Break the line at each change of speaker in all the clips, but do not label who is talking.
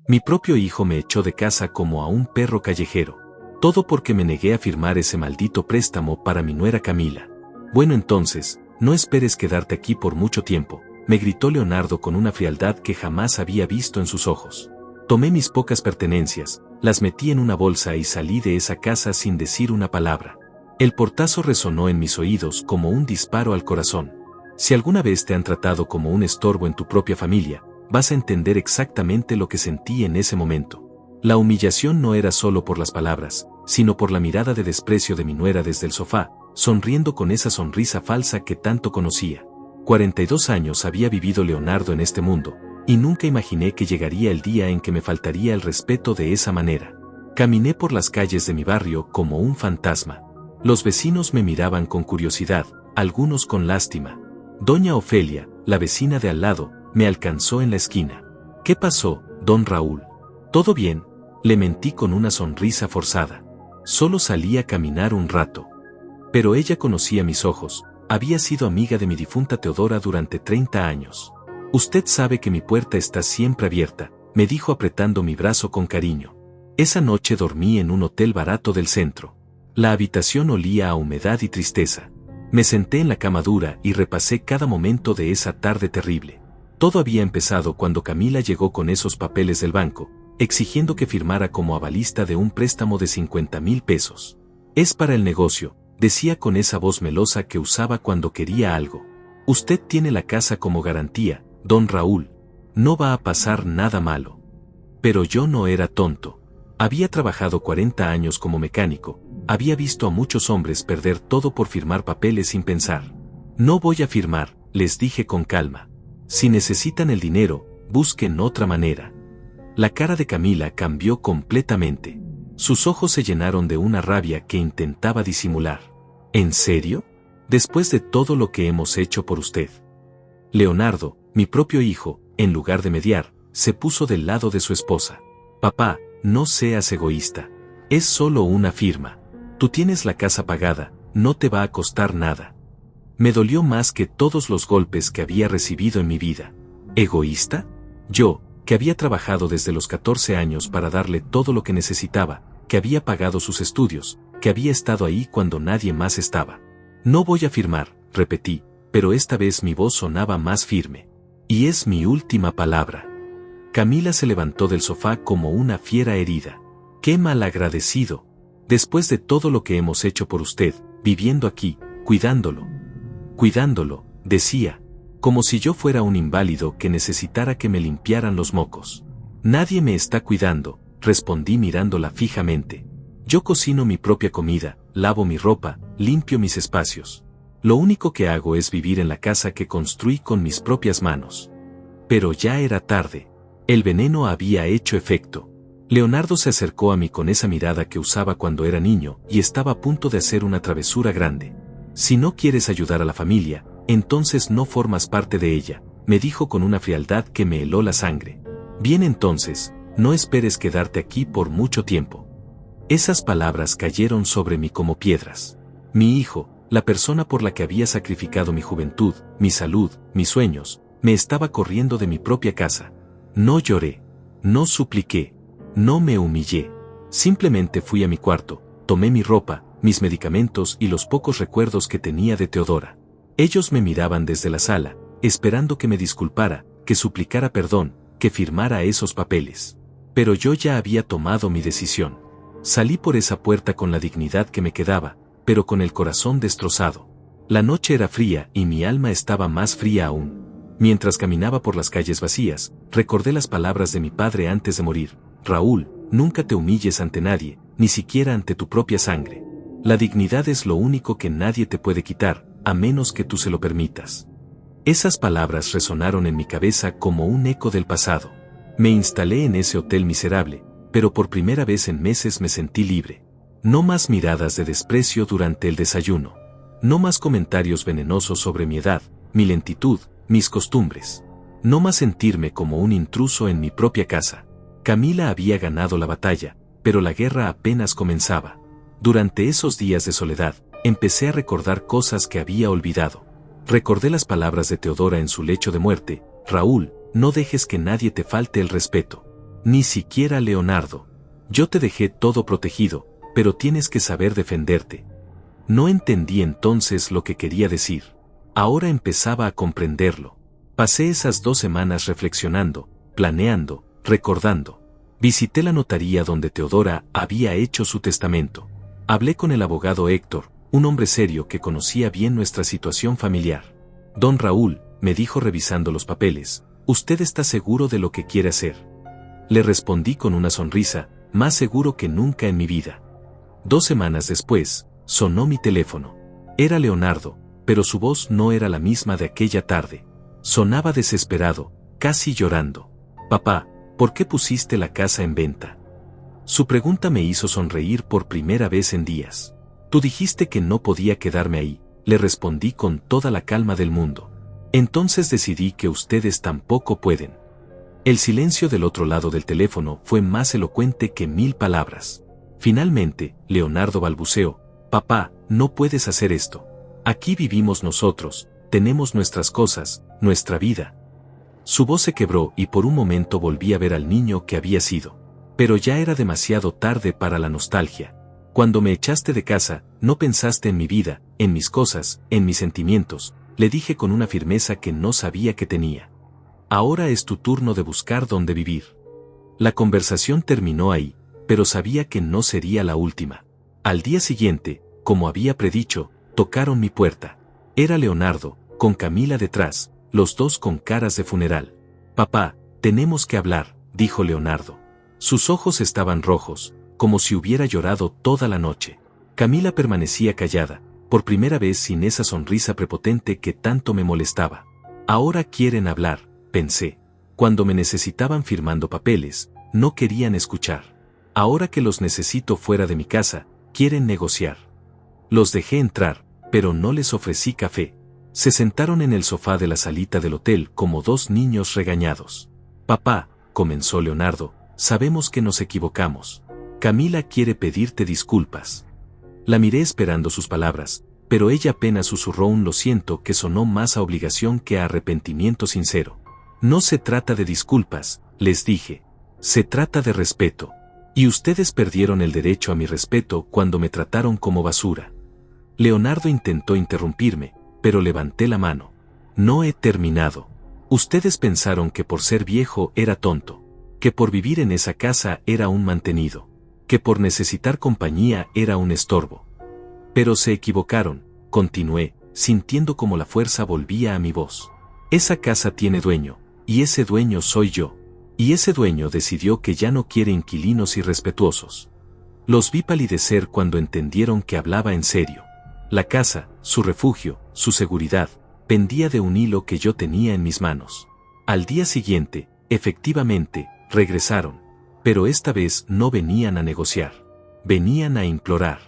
Mi propio hijo me echó de casa como a un perro callejero. Todo porque me negué a firmar ese maldito préstamo para mi nuera Camila. Bueno entonces, no esperes quedarte aquí por mucho tiempo, me gritó Leonardo con una frialdad que jamás había visto en sus ojos. Tomé mis pocas pertenencias, las metí en una bolsa y salí de esa casa sin decir una palabra. El portazo resonó en mis oídos como un disparo al corazón. Si alguna vez te han tratado como un estorbo en tu propia familia, vas a entender exactamente lo que sentí en ese momento. La humillación no era solo por las palabras, sino por la mirada de desprecio de mi nuera desde el sofá, sonriendo con esa sonrisa falsa que tanto conocía. 42 años había vivido Leonardo en este mundo, y nunca imaginé que llegaría el día en que me faltaría el respeto de esa manera. Caminé por las calles de mi barrio como un fantasma. Los vecinos me miraban con curiosidad, algunos con lástima. Doña Ofelia, la vecina de al lado, me alcanzó en la esquina. ¿Qué pasó, don Raúl? ¿Todo bien? Le mentí con una sonrisa forzada. Solo salí a caminar un rato. Pero ella conocía mis ojos, había sido amiga de mi difunta Teodora durante 30 años. Usted sabe que mi puerta está siempre abierta, me dijo apretando mi brazo con cariño. Esa noche dormí en un hotel barato del centro. La habitación olía a humedad y tristeza. Me senté en la cama dura y repasé cada momento de esa tarde terrible. Todo había empezado cuando Camila llegó con esos papeles del banco, exigiendo que firmara como avalista de un préstamo de 50,000 pesos. Es para el negocio, decía con esa voz melosa que usaba cuando quería algo. Usted tiene la casa como garantía, don Raúl. No va a pasar nada malo. Pero yo no era tonto. Había trabajado 40 años como mecánico, había visto a muchos hombres perder todo por firmar papeles sin pensar. No voy a firmar, les dije con calma. Si necesitan el dinero, busquen otra manera. La cara de Camila cambió completamente. Sus ojos se llenaron de una rabia que intentaba disimular. ¿En serio? Después de todo lo que hemos hecho por usted. Leonardo, mi propio hijo, en lugar de mediar, se puso del lado de su esposa. Papá, no seas egoísta. Es solo una firma. Tú tienes la casa pagada, no te va a costar nada. Me dolió más que todos los golpes que había recibido en mi vida. ¿Egoísta? Yo, que había trabajado desde los 14 años para darle todo lo que necesitaba, que había pagado sus estudios, que había estado ahí cuando nadie más estaba. No voy a firmar, repetí, pero esta vez mi voz sonaba más firme. Y es mi última palabra. Camila se levantó del sofá como una fiera herida. ¡Qué malagradecido! Después de todo lo que hemos hecho por usted, viviendo aquí, cuidándolo, decía, como si yo fuera un inválido que necesitara que me limpiaran los mocos. Nadie me está cuidando, respondí mirándola fijamente. Yo cocino mi propia comida, lavo mi ropa, limpio mis espacios. Lo único que hago es vivir en la casa que construí con mis propias manos. Pero ya era tarde. El veneno había hecho efecto. Leonardo se acercó a mí con esa mirada que usaba cuando era niño y estaba a punto de hacer una travesura grande. Si no quieres ayudar a la familia, entonces no formas parte de ella, me dijo con una frialdad que me heló la sangre. Bien entonces, no esperes quedarte aquí por mucho tiempo. Esas palabras cayeron sobre mí como piedras. Mi hijo, la persona por la que había sacrificado mi juventud, mi salud, mis sueños, me estaba corriendo de mi propia casa. No lloré, no supliqué, no me humillé. Simplemente fui a mi cuarto, tomé mi ropa, mis medicamentos y los pocos recuerdos que tenía de Teodora. Ellos me miraban desde la sala, esperando que me disculpara, que suplicara perdón, que firmara esos papeles. Pero yo ya había tomado mi decisión. Salí por esa puerta con la dignidad que me quedaba, pero con el corazón destrozado. La noche era fría y mi alma estaba más fría aún. Mientras caminaba por las calles vacías, recordé las palabras de mi padre antes de morir. Raúl, nunca te humilles ante nadie, ni siquiera ante tu propia sangre. La dignidad es lo único que nadie te puede quitar, a menos que tú se lo permitas. Esas palabras resonaron en mi cabeza como un eco del pasado. Me instalé en ese hotel miserable, pero por primera vez en meses me sentí libre. No más miradas de desprecio durante el desayuno. No más comentarios venenosos sobre mi edad, mi lentitud, mis costumbres. No más sentirme como un intruso en mi propia casa. Camila había ganado la batalla, pero la guerra apenas comenzaba. Durante esos días de soledad, empecé a recordar cosas que había olvidado. Recordé las palabras de Teodora en su lecho de muerte: Raúl, no dejes que nadie te falte el respeto. Ni siquiera Leonardo. Yo te dejé todo protegido, pero tienes que saber defenderte. No entendí entonces lo que quería decir. Ahora empezaba a comprenderlo. Pasé esas 2 semanas reflexionando, planeando, recordando. Visité la notaría donde Teodora había hecho su testamento. Hablé con el abogado Héctor, un hombre serio que conocía bien nuestra situación familiar. Don Raúl, me dijo revisando los papeles, ¿usted está seguro de lo que quiere hacer? Le respondí con una sonrisa, más seguro que nunca en mi vida. 2 semanas después, sonó mi teléfono. Era Leonardo, pero su voz no era la misma de aquella tarde. Sonaba desesperado, casi llorando. Papá, ¿por qué pusiste la casa en venta? Su pregunta me hizo sonreír por primera vez en días. Tú dijiste que no podía quedarme ahí, le respondí con toda la calma del mundo. Entonces decidí que ustedes tampoco pueden. El silencio del otro lado del teléfono fue más elocuente que 1000 palabras. Finalmente, Leonardo balbuceó, papá, no puedes hacer esto. Aquí vivimos nosotros, tenemos nuestras cosas, nuestra vida. Su voz se quebró y por un momento volví a ver al niño que había sido. Pero ya era demasiado tarde para la nostalgia. Cuando me echaste de casa, no pensaste en mi vida, en mis cosas, en mis sentimientos, le dije con una firmeza que no sabía que tenía. Ahora es tu turno de buscar dónde vivir. La conversación terminó ahí, pero sabía que no sería la última. Al día siguiente, como había predicho, tocaron mi puerta. Era Leonardo, con Camila detrás, los dos con caras de funeral. Papá, tenemos que hablar, dijo Leonardo. Sus ojos estaban rojos, como si hubiera llorado toda la noche. Camila permanecía callada, por primera vez sin esa sonrisa prepotente que tanto me molestaba. Ahora quieren hablar, pensé. Cuando me necesitaban firmando papeles, no querían escuchar. Ahora que los necesito fuera de mi casa, quieren negociar. Los dejé entrar, pero no les ofrecí café. Se sentaron en el sofá de la salita del hotel como 2 niños regañados. Papá, comenzó Leonardo, sabemos que nos equivocamos. Camila quiere pedirte disculpas. La miré esperando sus palabras, pero ella apenas susurró un lo siento que sonó más a obligación que a arrepentimiento sincero. No se trata de disculpas, les dije. Se trata de respeto. Y ustedes perdieron el derecho a mi respeto cuando me trataron como basura. Leonardo intentó interrumpirme, pero levanté la mano. No he terminado. Ustedes pensaron que por ser viejo era tonto, que por vivir en esa casa era un mantenido, que por necesitar compañía era un estorbo. Pero se equivocaron, continué, sintiendo como la fuerza volvía a mi voz. Esa casa tiene dueño, y ese dueño soy yo. Y ese dueño decidió que ya no quiere inquilinos irrespetuosos. Los vi palidecer cuando entendieron que hablaba en serio. La casa, su refugio, su seguridad, pendía de un hilo que yo tenía en mis manos. Al día siguiente, efectivamente, regresaron. Pero esta vez no venían a negociar. Venían a implorar.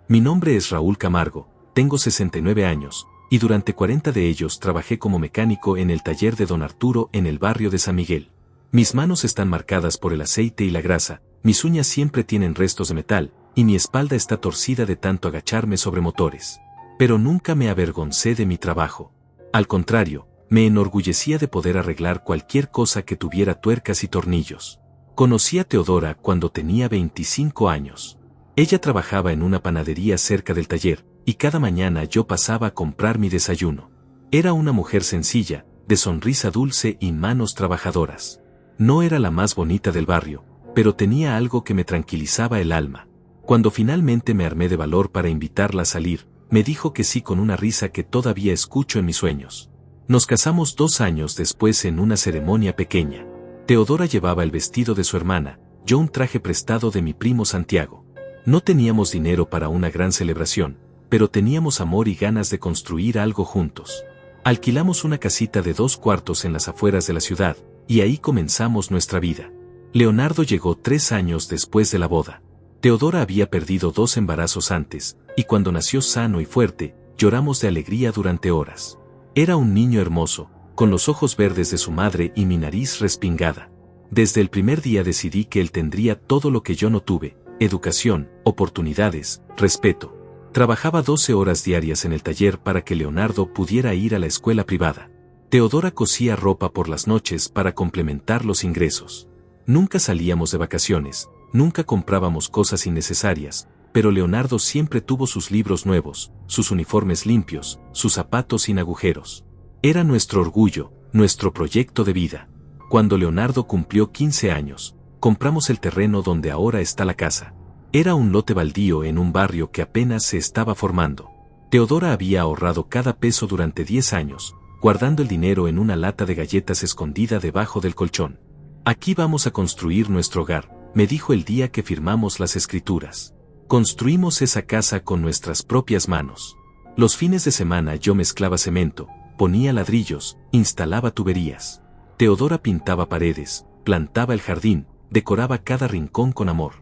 Mi nombre es Raúl Camargo, tengo 69 años, y durante 40 de ellos trabajé como mecánico en el taller de don Arturo en el barrio de San Miguel. Mis manos están marcadas por el aceite y la grasa, mis uñas siempre tienen restos de metal, y mi espalda está torcida de tanto agacharme sobre motores. Pero nunca me avergoncé de mi trabajo. Al contrario, me enorgullecía de poder arreglar cualquier cosa que tuviera tuercas y tornillos. Conocí a Teodora cuando tenía 25 años. Ella trabajaba en una panadería cerca del taller, y cada mañana yo pasaba a comprar mi desayuno. Era una mujer sencilla, de sonrisa dulce y manos trabajadoras. No era la más bonita del barrio, pero tenía algo que me tranquilizaba el alma. Cuando finalmente me armé de valor para invitarla a salir, me dijo que sí con una risa que todavía escucho en mis sueños. Nos casamos 2 años después en una ceremonia pequeña. Teodora llevaba el vestido de su hermana, yo un traje prestado de mi primo Santiago. No teníamos dinero para una gran celebración, pero teníamos amor y ganas de construir algo juntos. Alquilamos una casita de 2 cuartos en las afueras de la ciudad, y ahí comenzamos nuestra vida. Leonardo llegó 3 años después de la boda. Teodora había perdido 2 embarazos antes, y cuando nació sano y fuerte, lloramos de alegría durante horas. Era un niño hermoso, con los ojos verdes de su madre y mi nariz respingada. Desde el primer día decidí que él tendría todo lo que yo no tuve: educación, oportunidades, respeto. Trabajaba 12 horas diarias en el taller para que Leonardo pudiera ir a la escuela privada. Teodora cosía ropa por las noches para complementar los ingresos. Nunca salíamos de vacaciones, nunca comprábamos cosas innecesarias, pero Leonardo siempre tuvo sus libros nuevos, sus uniformes limpios, sus zapatos sin agujeros. Era nuestro orgullo, nuestro proyecto de vida. Cuando Leonardo cumplió 15 años, compramos el terreno donde ahora está la casa. Era un lote baldío en un barrio que apenas se estaba formando. Teodora había ahorrado cada peso durante 10 años, guardando el dinero en una lata de galletas escondida debajo del colchón. Aquí vamos a construir nuestro hogar, me dijo el día que firmamos las escrituras. Construimos esa casa con nuestras propias manos. Los fines de semana yo mezclaba cemento, ponía ladrillos, instalaba tuberías. Teodora pintaba paredes, plantaba el jardín, decoraba cada rincón con amor.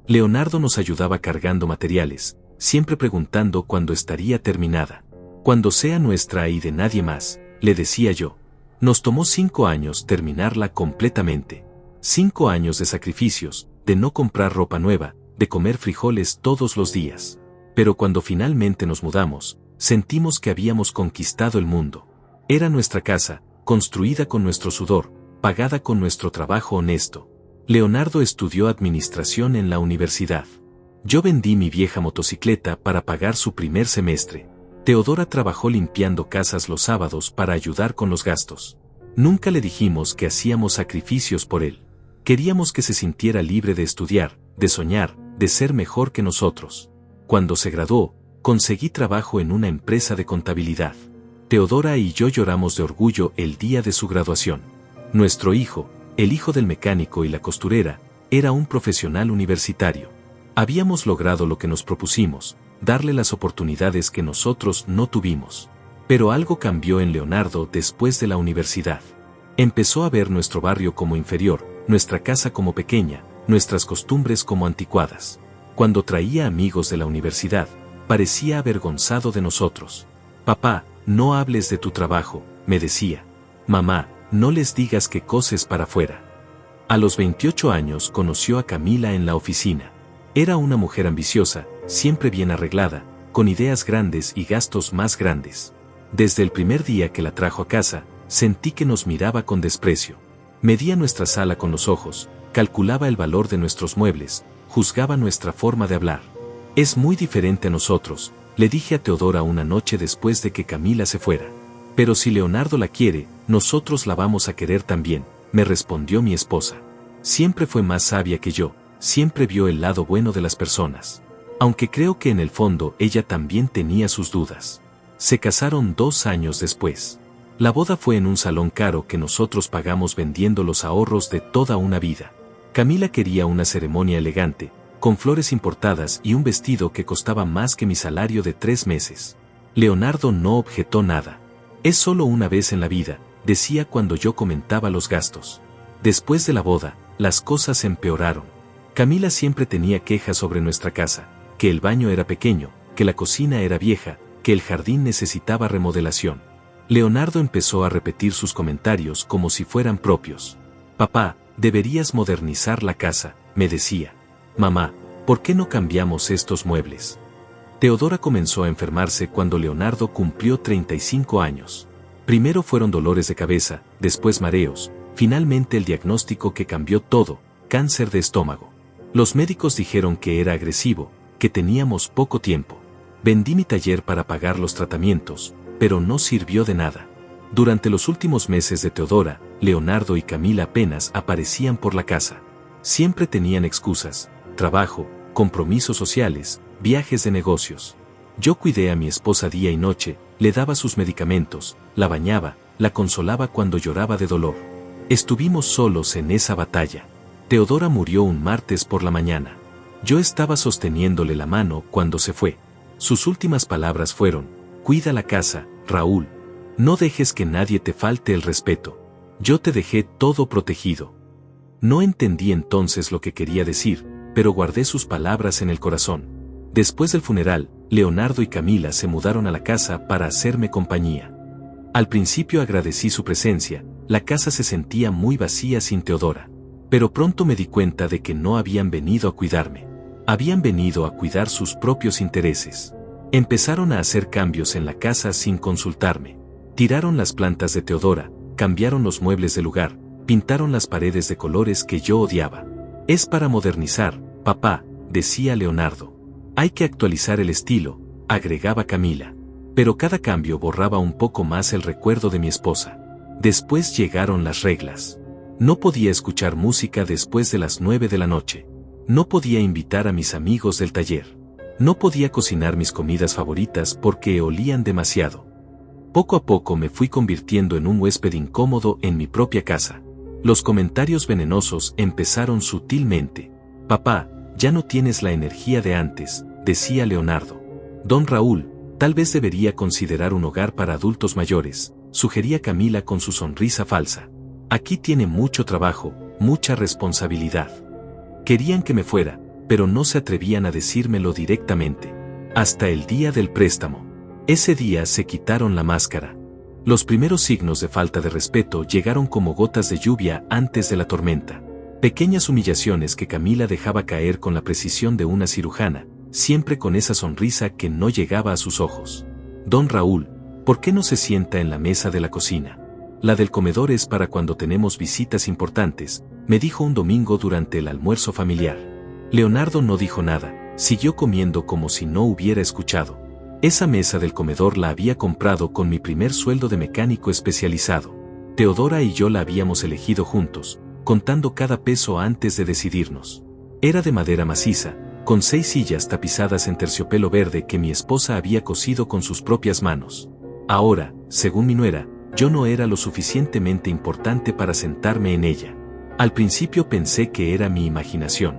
Leonardo nos ayudaba cargando materiales, siempre preguntando cuándo estaría terminada. Cuando sea nuestra y de nadie más, le decía yo. Nos tomó 5 años terminarla completamente. 5 años de sacrificios, de no comprar ropa nueva, de comer frijoles todos los días. Pero cuando finalmente nos mudamos, sentimos que habíamos conquistado el mundo. Era nuestra casa, construida con nuestro sudor, pagada con nuestro trabajo honesto. Leonardo estudió administración en la universidad. Yo vendí mi vieja motocicleta para pagar su primer semestre. Teodora trabajó limpiando casas los sábados para ayudar con los gastos. Nunca le dijimos que hacíamos sacrificios por él. Queríamos que se sintiera libre de estudiar, de soñar, de ser mejor que nosotros. Cuando se graduó, conseguí trabajo en una empresa de contabilidad. Teodora y yo lloramos de orgullo el día de su graduación. Nuestro hijo, el hijo del mecánico y la costurera, era un profesional universitario. Habíamos logrado lo que nos propusimos, darle las oportunidades que nosotros no tuvimos. Pero algo cambió en Leonardo después de la universidad. Empezó a ver nuestro barrio como inferior, nuestra casa como pequeña, nuestras costumbres como anticuadas. Cuando traía amigos de la universidad, parecía avergonzado de nosotros. Papá, no hables de tu trabajo, me decía. Mamá, no les digas que coses para afuera. A los 28 años conoció a Camila en la oficina. Era una mujer ambiciosa, siempre bien arreglada, con ideas grandes y gastos más grandes. Desde el primer día que la trajo a casa, sentí que nos miraba con desprecio. Medía nuestra sala con los ojos, calculaba el valor de nuestros muebles, juzgaba nuestra forma de hablar. Es muy diferente a nosotros, le dije a Teodora una noche después de que Camila se fuera. Pero si Leonardo la quiere, nosotros la vamos a querer también, me respondió mi esposa. Siempre fue más sabia que yo, siempre vio el lado bueno de las personas. Aunque creo que en el fondo ella también tenía sus dudas. Se casaron 2 años después. La boda fue en un salón caro que nosotros pagamos vendiendo los ahorros de toda una vida. Camila quería una ceremonia elegante, con flores importadas y un vestido que costaba más que mi salario de 3 meses. Leonardo no objetó nada. Es solo una vez en la vida, decía cuando yo comentaba los gastos. Después de la boda, las cosas empeoraron. Camila siempre tenía quejas sobre nuestra casa, que el baño era pequeño, que la cocina era vieja, que el jardín necesitaba remodelación. Leonardo empezó a repetir sus comentarios como si fueran propios. Papá, deberías modernizar la casa, me decía. Mamá, ¿por qué no cambiamos estos muebles? Teodora comenzó a enfermarse cuando Leonardo cumplió 35 años. Primero fueron dolores de cabeza, después mareos, finalmente el diagnóstico que cambió todo, cáncer de estómago. Los médicos dijeron que era agresivo, que teníamos poco tiempo. Vendí mi taller para pagar los tratamientos, pero no sirvió de nada. Durante los últimos meses de Teodora, Leonardo y Camila apenas aparecían por la casa. Siempre tenían excusas, trabajo, compromisos sociales, viajes de negocios. Yo cuidé a mi esposa día y noche, le daba sus medicamentos, la bañaba, la consolaba cuando lloraba de dolor. Estuvimos solos en esa batalla. Teodora murió un martes por la mañana. Yo estaba sosteniéndole la mano cuando se fue. Sus últimas palabras fueron: cuida la casa, Raúl. No dejes que nadie te falte el respeto. Yo te dejé todo protegido. No entendí entonces lo que quería decir, pero guardé sus palabras en el corazón. Después del funeral, Leonardo y Camila se mudaron a la casa para hacerme compañía. Al principio agradecí su presencia, la casa se sentía muy vacía sin Teodora. Pero pronto me di cuenta de que no habían venido a cuidarme. Habían venido a cuidar sus propios intereses. Empezaron a hacer cambios en la casa sin consultarme. Tiraron las plantas de Teodora, cambiaron los muebles de lugar, Pintaron las paredes de colores que yo odiaba. Es para modernizar, papá, decía Leonardo. Hay que actualizar el estilo, agregaba Camila. Pero cada cambio borraba un poco más el recuerdo de mi esposa. Después llegaron las reglas. No podía escuchar música después de las 9 de la noche. No podía invitar a mis amigos del taller. No podía cocinar mis comidas favoritas porque olían demasiado. Poco a poco me fui convirtiendo en un huésped incómodo en mi propia casa. Los comentarios venenosos empezaron sutilmente. Papá, ya no tienes la energía de antes, decía Leonardo. Don Raúl, tal vez debería considerar un hogar para adultos mayores, sugería Camila con su sonrisa falsa. Aquí tiene mucho trabajo, mucha responsabilidad. Querían que me fuera, pero no se atrevían a decírmelo directamente. Hasta el día del préstamo. Ese día se quitaron la máscara. Los primeros signos de falta de respeto llegaron como gotas de lluvia antes de la tormenta. Pequeñas humillaciones que Camila dejaba caer con la precisión de una cirujana, siempre con esa sonrisa que no llegaba a sus ojos. Don Raúl, ¿por qué no se sienta en la mesa de la cocina? La del comedor es para cuando tenemos visitas importantes, me dijo un domingo durante el almuerzo familiar. Leonardo no dijo nada, siguió comiendo como si no hubiera escuchado. Esa mesa del comedor la había comprado con mi primer sueldo de mecánico especializado. Teodora y yo la habíamos elegido juntos, contando cada peso antes de decidirnos. Era de madera maciza, con 6 sillas tapizadas en terciopelo verde que mi esposa había cosido con sus propias manos. Ahora, según mi nuera, yo no era lo suficientemente importante para sentarme en ella. Al principio pensé que era mi imaginación,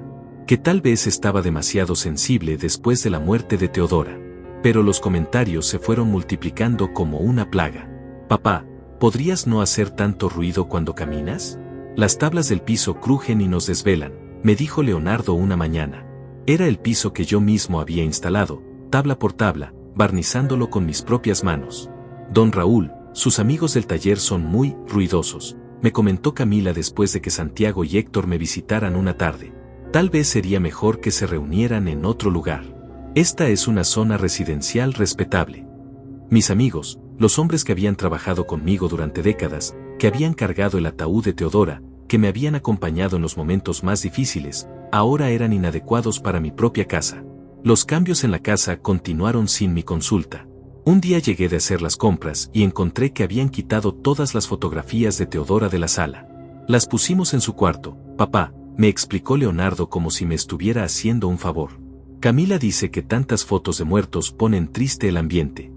que tal vez estaba demasiado sensible después de la muerte de Teodora. Pero los comentarios se fueron multiplicando como una plaga. Papá, ¿podrías no hacer tanto ruido cuando caminas? Las tablas del piso crujen y nos desvelan, me dijo Leonardo una mañana. Era el piso que yo mismo había instalado, tabla por tabla, barnizándolo con mis propias manos. Don Raúl, sus amigos del taller son muy ruidosos, me comentó Camila después de que Santiago y Héctor me visitaran una tarde. Tal vez sería mejor que se reunieran en otro lugar. Esta es una zona residencial respetable. Mis amigos, los hombres que habían trabajado conmigo durante décadas, que habían cargado el ataúd de Teodora, que me habían acompañado en los momentos más difíciles, ahora eran inadecuados para mi propia casa. Los cambios en la casa continuaron sin mi consulta. Un día llegué de hacer las compras y encontré que habían quitado todas las fotografías de Teodora de la sala. Las pusimos en su cuarto, papá, me explicó Leonardo como si me estuviera haciendo un favor. Camila dice que tantas fotos de muertos ponen triste el ambiente.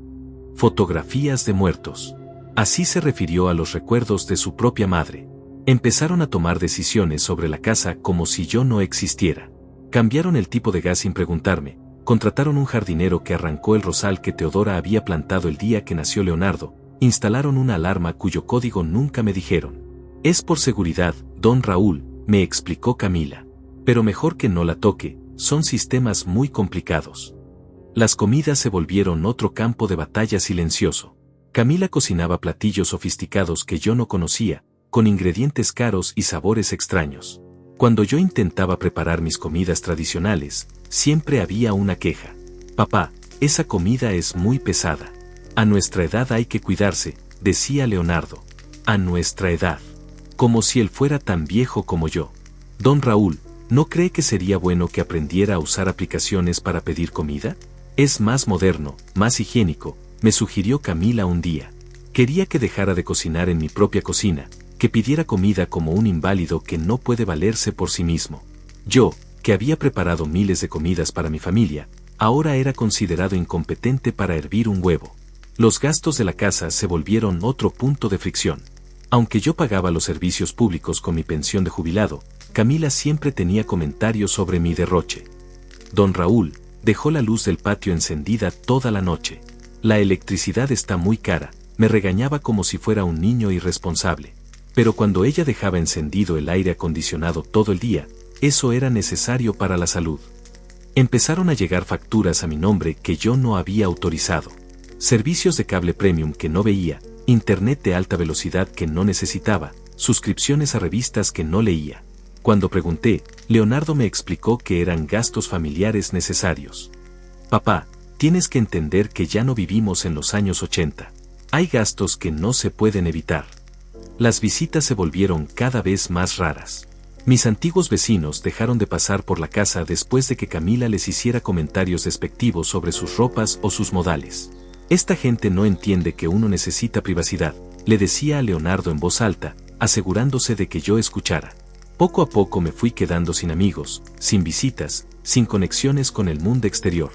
Fotografías de muertos. Así se refirió a los recuerdos de su propia madre. Empezaron a tomar decisiones sobre la casa como si yo no existiera. Cambiaron el tipo de gas sin preguntarme. Contrataron un jardinero que arrancó el rosal que Teodora había plantado el día que nació Leonardo. Instalaron una alarma cuyo código nunca me dijeron. Es por seguridad, don Raúl, me explicó Camila. Pero mejor que no la toque, son sistemas muy complicados. Las comidas se volvieron otro campo de batalla silencioso. Camila cocinaba platillos sofisticados que yo no conocía, con ingredientes caros y sabores extraños. Cuando yo intentaba preparar mis comidas tradicionales, siempre había una queja. Papá, esa comida es muy pesada. A nuestra edad hay que cuidarse, decía Leonardo. A nuestra edad. Como si él fuera tan viejo como yo. Don Raúl, ¿no cree que sería bueno que aprendiera a usar aplicaciones para pedir comida? Es más moderno, más higiénico, me sugirió Camila un día. Quería que dejara de cocinar en mi propia cocina, que pidiera comida como un inválido que no puede valerse por sí mismo. Yo, que había preparado miles de comidas para mi familia, ahora era considerado incompetente para hervir un huevo. Los gastos de la casa se volvieron otro punto de fricción. Aunque yo pagaba los servicios públicos con mi pensión de jubilado, Camila siempre tenía comentarios sobre mi derroche. Don Raúl dejó la luz del patio encendida toda la noche. La electricidad está muy cara, me regañaba como si fuera un niño irresponsable. Pero cuando ella dejaba encendido el aire acondicionado todo el día, eso era necesario para la salud. Empezaron a llegar facturas a mi nombre que yo no había autorizado. Servicios de cable premium que no veía, internet de alta velocidad que no necesitaba, suscripciones a revistas que no leía. Cuando pregunté, Leonardo me explicó que eran gastos familiares necesarios. Papá, tienes que entender que ya no vivimos en los años 80. Hay gastos que no se pueden evitar. Las visitas se volvieron cada vez más raras. Mis antiguos vecinos dejaron de pasar por la casa después de que Camila les hiciera comentarios despectivos sobre sus ropas o sus modales. Esta gente no entiende que uno necesita privacidad, le decía a Leonardo en voz alta, asegurándose de que yo escuchara. Poco a poco me fui quedando sin amigos, sin visitas, sin conexiones con el mundo exterior.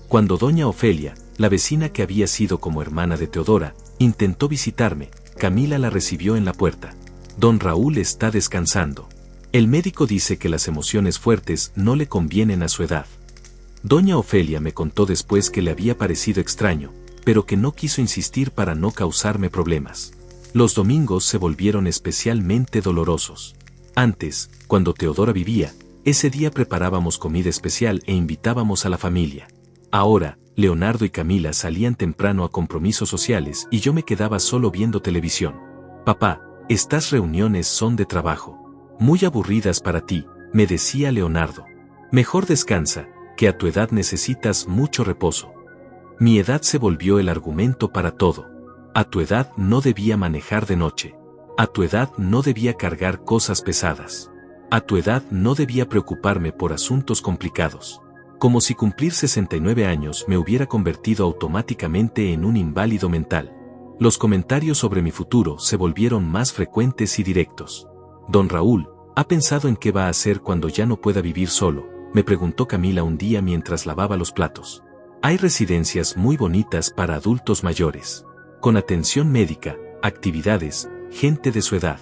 Cuando doña Ofelia, la vecina que había sido como hermana de Teodora, intentó visitarme, Camila la recibió en la puerta. Don Raúl está descansando. El médico dice que las emociones fuertes no le convienen a su edad. Doña Ofelia me contó después que le había parecido extraño, pero que no quiso insistir para no causarme problemas. Los domingos se volvieron especialmente dolorosos. Antes, cuando Teodora vivía, ese día preparábamos comida especial e invitábamos a la familia. Ahora, Leonardo y Camila salían temprano a compromisos sociales y yo me quedaba solo viendo televisión. Papá, estas reuniones son de trabajo. Muy aburridas para ti, me decía Leonardo. Mejor descansa, que a tu edad necesitas mucho reposo. Mi edad se volvió el argumento para todo. A tu edad no debía manejar de noche. A tu edad no debía cargar cosas pesadas. A tu edad no debía preocuparme por asuntos complicados. Como si cumplir 69 años me hubiera convertido automáticamente en un inválido mental. Los comentarios sobre mi futuro se volvieron más frecuentes y directos. Don Raúl, ¿ha pensado en qué va a hacer cuando ya no pueda vivir solo?, me preguntó Camila un día mientras lavaba los platos. Hay residencias muy bonitas para adultos mayores, con atención médica, actividades, gente de su edad.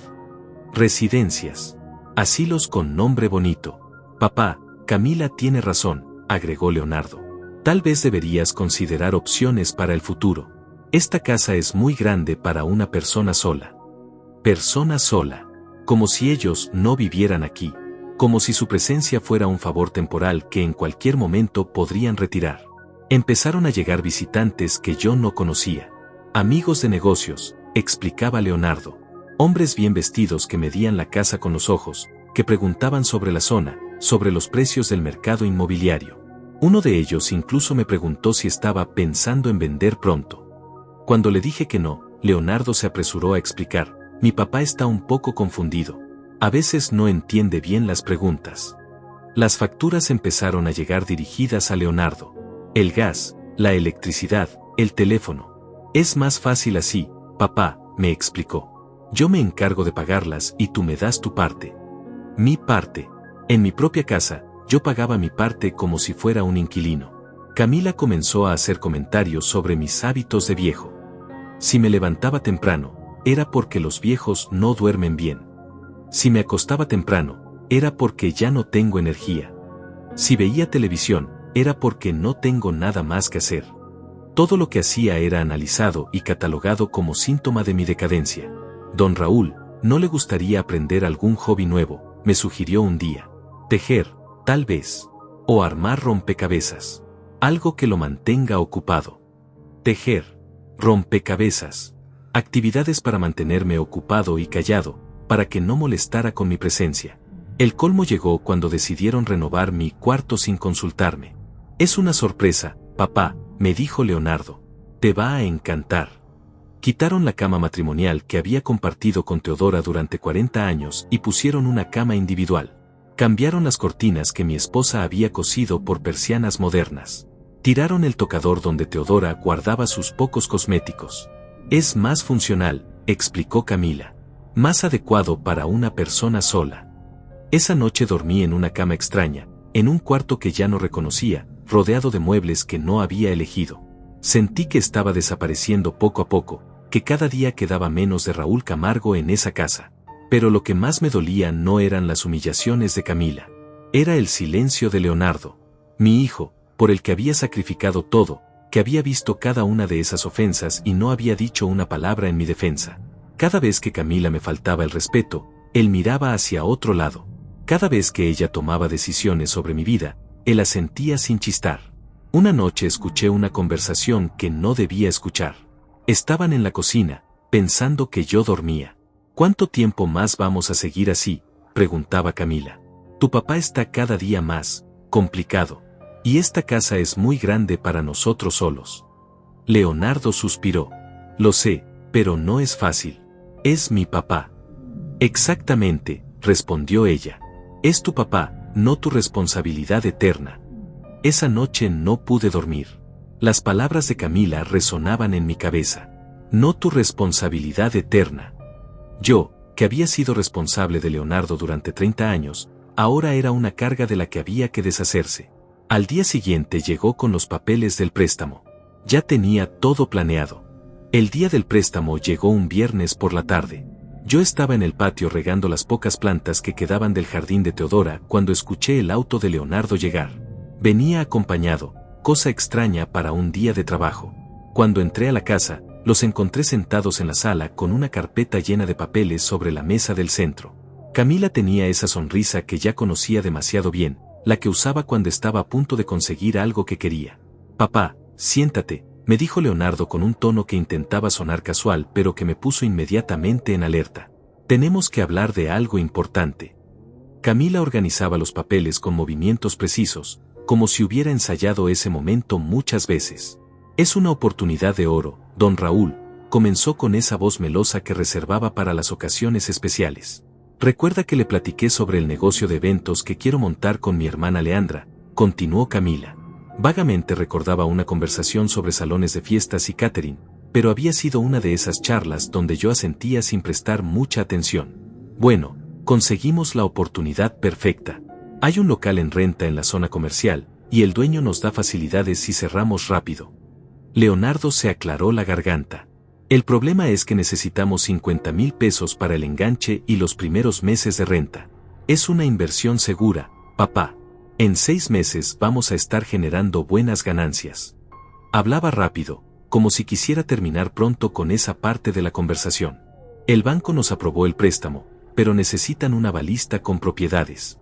Residencias. Asilos con nombre bonito. Papá, Camila tiene razón, agregó Leonardo. Tal vez deberías considerar opciones para el futuro. Esta casa es muy grande para una persona sola. Persona sola. Como si ellos no vivieran aquí. Como si su presencia fuera un favor temporal que en cualquier momento podrían retirar. Empezaron a llegar visitantes que yo no conocía. Amigos de negocios, explicaba Leonardo. Hombres bien vestidos que medían la casa con los ojos, que preguntaban sobre la zona, sobre los precios del mercado inmobiliario. Uno de ellos incluso me preguntó si estaba pensando en vender pronto. Cuando le dije que no, Leonardo se apresuró a explicar. Mi papá está un poco confundido. A veces no entiende bien las preguntas. Las facturas empezaron a llegar dirigidas a Leonardo. El gas, la electricidad, el teléfono. Es más fácil así, papá, me explicó. Yo me encargo de pagarlas y tú me das tu parte. Mi parte. En mi propia casa, yo pagaba mi parte como si fuera un inquilino. Camila comenzó a hacer comentarios sobre mis hábitos de viejo. Si me levantaba temprano, era porque los viejos no duermen bien. Si me acostaba temprano, era porque ya no tengo energía. Si veía televisión, era porque no tengo nada más que hacer. Todo lo que hacía era analizado y catalogado como síntoma de mi decadencia. Don Raúl, ¿no le gustaría aprender algún hobby nuevo?, me sugirió un día. Tejer, tal vez. O armar rompecabezas. Algo que lo mantenga ocupado. Tejer. Rompecabezas. Actividades para mantenerme ocupado y callado, para que no molestara con mi presencia. El colmo llegó cuando decidieron renovar mi cuarto sin consultarme. Es una sorpresa, papá, me dijo Leonardo. Te va a encantar. Quitaron la cama matrimonial que había compartido con Teodora durante 40 años y pusieron una cama individual. Cambiaron las cortinas que mi esposa había cosido por persianas modernas. Tiraron el tocador donde Teodora guardaba sus pocos cosméticos. Es más funcional, explicó Camila. Más adecuado para una persona sola. Esa noche dormí en una cama extraña, en un cuarto que ya no reconocía, rodeado de muebles que no había elegido. Sentí que estaba desapareciendo poco a poco, que cada día quedaba menos de Raúl Camargo en esa casa. Pero lo que más me dolía no eran las humillaciones de Camila. Era el silencio de Leonardo, mi hijo, por el que había sacrificado todo, que había visto cada una de esas ofensas y no había dicho una palabra en mi defensa. Cada vez que Camila me faltaba el respeto, él miraba hacia otro lado. Cada vez que ella tomaba decisiones sobre mi vida, él asentía sin chistar. Una noche escuché una conversación que no debía escuchar. Estaban en la cocina, pensando que yo dormía. ¿Cuánto tiempo más vamos a seguir así?, preguntaba Camila. Tu papá está cada día más complicado. Y esta casa es muy grande para nosotros solos. Leonardo suspiró. Lo sé, pero no es fácil. Es mi papá. Exactamente, respondió ella. Es tu papá, no tu responsabilidad eterna. Esa noche no pude dormir. Las palabras de Camila resonaban en mi cabeza. No tu responsabilidad eterna. Yo, que había sido responsable de Leonardo durante 30 años, ahora era una carga de la que había que deshacerse. Al día siguiente llegó con los papeles del préstamo. Ya tenía todo planeado. El día del préstamo llegó un viernes por la tarde. Yo estaba en el patio regando las pocas plantas que quedaban del jardín de Teodora cuando escuché el auto de Leonardo llegar. Venía acompañado, cosa extraña para un día de trabajo. Cuando entré a la casa, los encontré sentados en la sala con una carpeta llena de papeles sobre la mesa del centro. Camila tenía esa sonrisa que ya conocía demasiado bien, la que usaba cuando estaba a punto de conseguir algo que quería. Papá, siéntate, me dijo Leonardo con un tono que intentaba sonar casual pero que me puso inmediatamente en alerta. Tenemos que hablar de algo importante. Camila organizaba los papeles con movimientos precisos, como si hubiera ensayado ese momento muchas veces. Es una oportunidad de oro, don Raúl, comenzó con esa voz melosa que reservaba para las ocasiones especiales. Recuerda que le platiqué sobre el negocio de eventos que quiero montar con mi hermana Leandra, continuó Camila. Vagamente recordaba una conversación sobre salones de fiestas y catering, pero había sido una de esas charlas donde yo asentía sin prestar mucha atención. Bueno, conseguimos la oportunidad perfecta. Hay un local en renta en la zona comercial, y el dueño nos da facilidades si cerramos rápido. Leonardo se aclaró la garganta. El problema es que necesitamos 50,000 pesos para el enganche y los primeros meses de renta. Es una inversión segura, papá. En 6 meses vamos a estar generando buenas ganancias. Hablaba rápido, como si quisiera terminar pronto con esa parte de la conversación. El banco nos aprobó el préstamo, pero necesitan una balista con propiedades.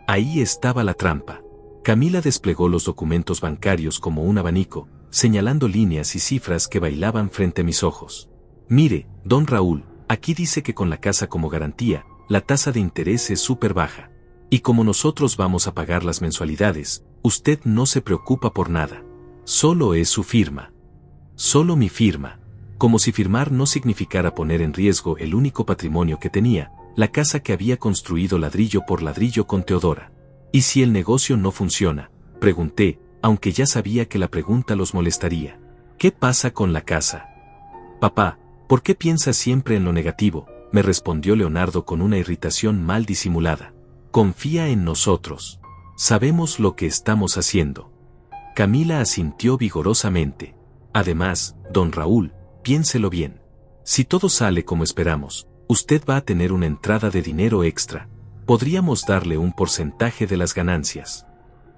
Ahí estaba la trampa. Camila desplegó los documentos bancarios como un abanico, señalando líneas y cifras que bailaban frente a mis ojos. Mire, don Raúl, aquí dice que con la casa como garantía, la tasa de interés es súper baja. Y como nosotros vamos a pagar las mensualidades, usted no se preocupa por nada. Solo es su firma. Solo mi firma. Como si firmar no significara poner en riesgo el único patrimonio que tenía, la casa que había construido ladrillo por ladrillo con Teodora. ¿Y si el negocio no funciona?, pregunté, aunque ya sabía que la pregunta los molestaría. ¿Qué pasa con la casa? Papá, ¿por qué piensas siempre en lo negativo?, me respondió Leonardo con una irritación mal disimulada. Confía en nosotros. Sabemos lo que estamos haciendo. Camila asintió vigorosamente. Además, don Raúl, piénselo bien. Si todo sale como esperamos, usted va a tener una entrada de dinero extra. Podríamos darle un porcentaje de las ganancias.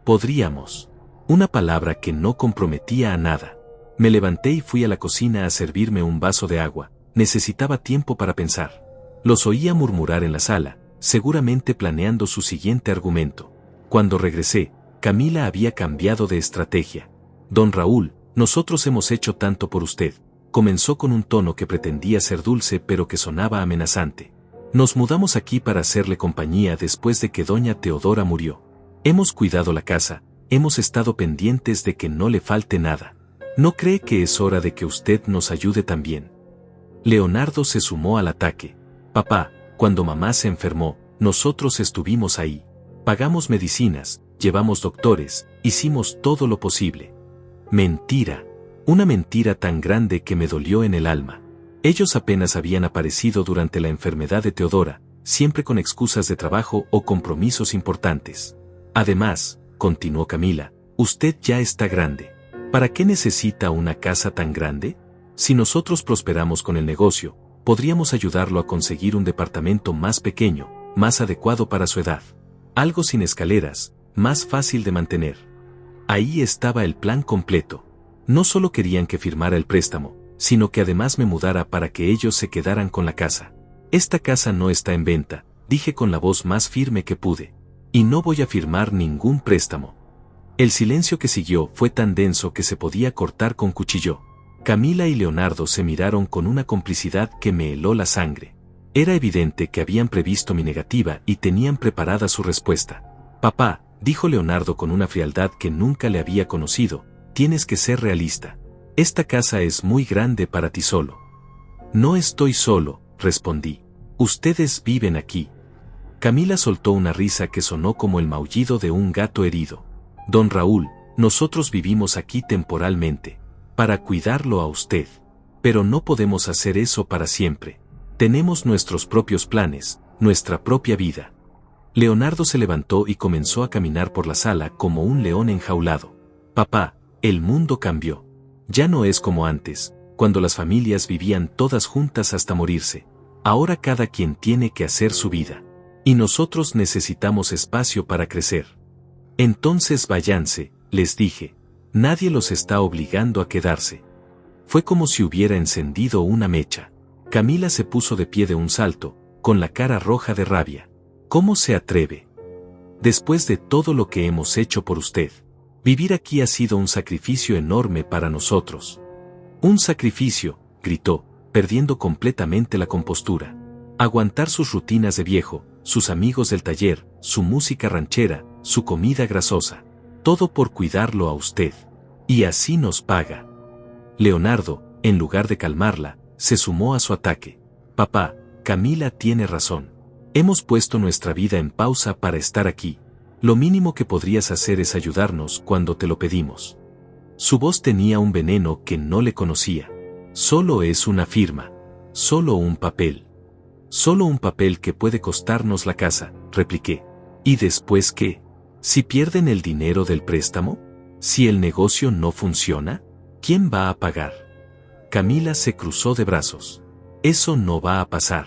Podríamos. Una palabra que no comprometía a nada. Me levanté y fui a la cocina a servirme un vaso de agua. Necesitaba tiempo para pensar. Los oía murmurar en la sala, seguramente planeando su siguiente argumento. Cuando regresé, Camila había cambiado de estrategia. Don Raúl, nosotros hemos hecho tanto por usted. Comenzó con un tono que pretendía ser dulce pero que sonaba amenazante. Nos mudamos aquí para hacerle compañía después de que doña Teodora murió. Hemos cuidado la casa, hemos estado pendientes de que no le falte nada. ¿No cree que es hora de que usted nos ayude también? Leonardo se sumó al ataque. Papá, cuando mamá se enfermó, nosotros estuvimos ahí. Pagamos medicinas, llevamos doctores, hicimos todo lo posible. Mentira. Una mentira tan grande que me dolió en el alma. Ellos apenas habían aparecido durante la enfermedad de Teodora, siempre con excusas de trabajo o compromisos importantes. Además, continuó Camila, usted ya está grande. ¿Para qué necesita una casa tan grande? Si nosotros prosperamos con el negocio, podríamos ayudarlo a conseguir un departamento más pequeño, más adecuado para su edad. Algo sin escaleras, más fácil de mantener. Ahí estaba el plan completo. No solo querían que firmara el préstamo, sino que además me mudara para que ellos se quedaran con la casa. Esta casa no está en venta, dije con la voz más firme que pude. Y no voy a firmar ningún préstamo. El silencio que siguió fue tan denso que se podía cortar con cuchillo. Camila y Leonardo se miraron con una complicidad que me heló la sangre. Era evidente que habían previsto mi negativa y tenían preparada su respuesta. Papá, dijo Leonardo con una frialdad que nunca le había conocido, tienes que ser realista. Esta casa es muy grande para ti solo. No estoy solo, respondí. Ustedes viven aquí. Camila soltó una risa que sonó como el maullido de un gato herido. Don Raúl, nosotros vivimos aquí temporalmente, para cuidarlo a usted. Pero no podemos hacer eso para siempre. Tenemos nuestros propios planes, nuestra propia vida. Leonardo se levantó y comenzó a caminar por la sala como un león enjaulado. Papá, el mundo cambió. Ya no es como antes, cuando las familias vivían todas juntas hasta morirse. Ahora cada quien tiene que hacer su vida. Y nosotros necesitamos espacio para crecer. Entonces váyanse, les dije. Nadie los está obligando a quedarse. Fue como si hubiera encendido una mecha. Camila se puso de pie de un salto, con la cara roja de rabia. ¿Cómo se atreve? Después de todo lo que hemos hecho por usted, vivir aquí ha sido un sacrificio enorme para nosotros. Un sacrificio, gritó, perdiendo completamente la compostura. Aguantar sus rutinas de viejo, sus amigos del taller, su música ranchera, su comida grasosa. Todo por cuidarlo a usted. Y así nos paga. Leonardo, en lugar de calmarla, se sumó a su ataque. Papá, Camila tiene razón. Hemos puesto nuestra vida en pausa para estar aquí. Lo mínimo que podrías hacer es ayudarnos cuando te lo pedimos. Su voz tenía un veneno que no le conocía. Solo es una firma. Solo un papel. Solo un papel que puede costarnos la casa, repliqué. ¿Y después qué? ¿Si pierden el dinero del préstamo? ¿Si el negocio no funciona? ¿Quién va a pagar? Camila se cruzó de brazos. Eso no va a pasar.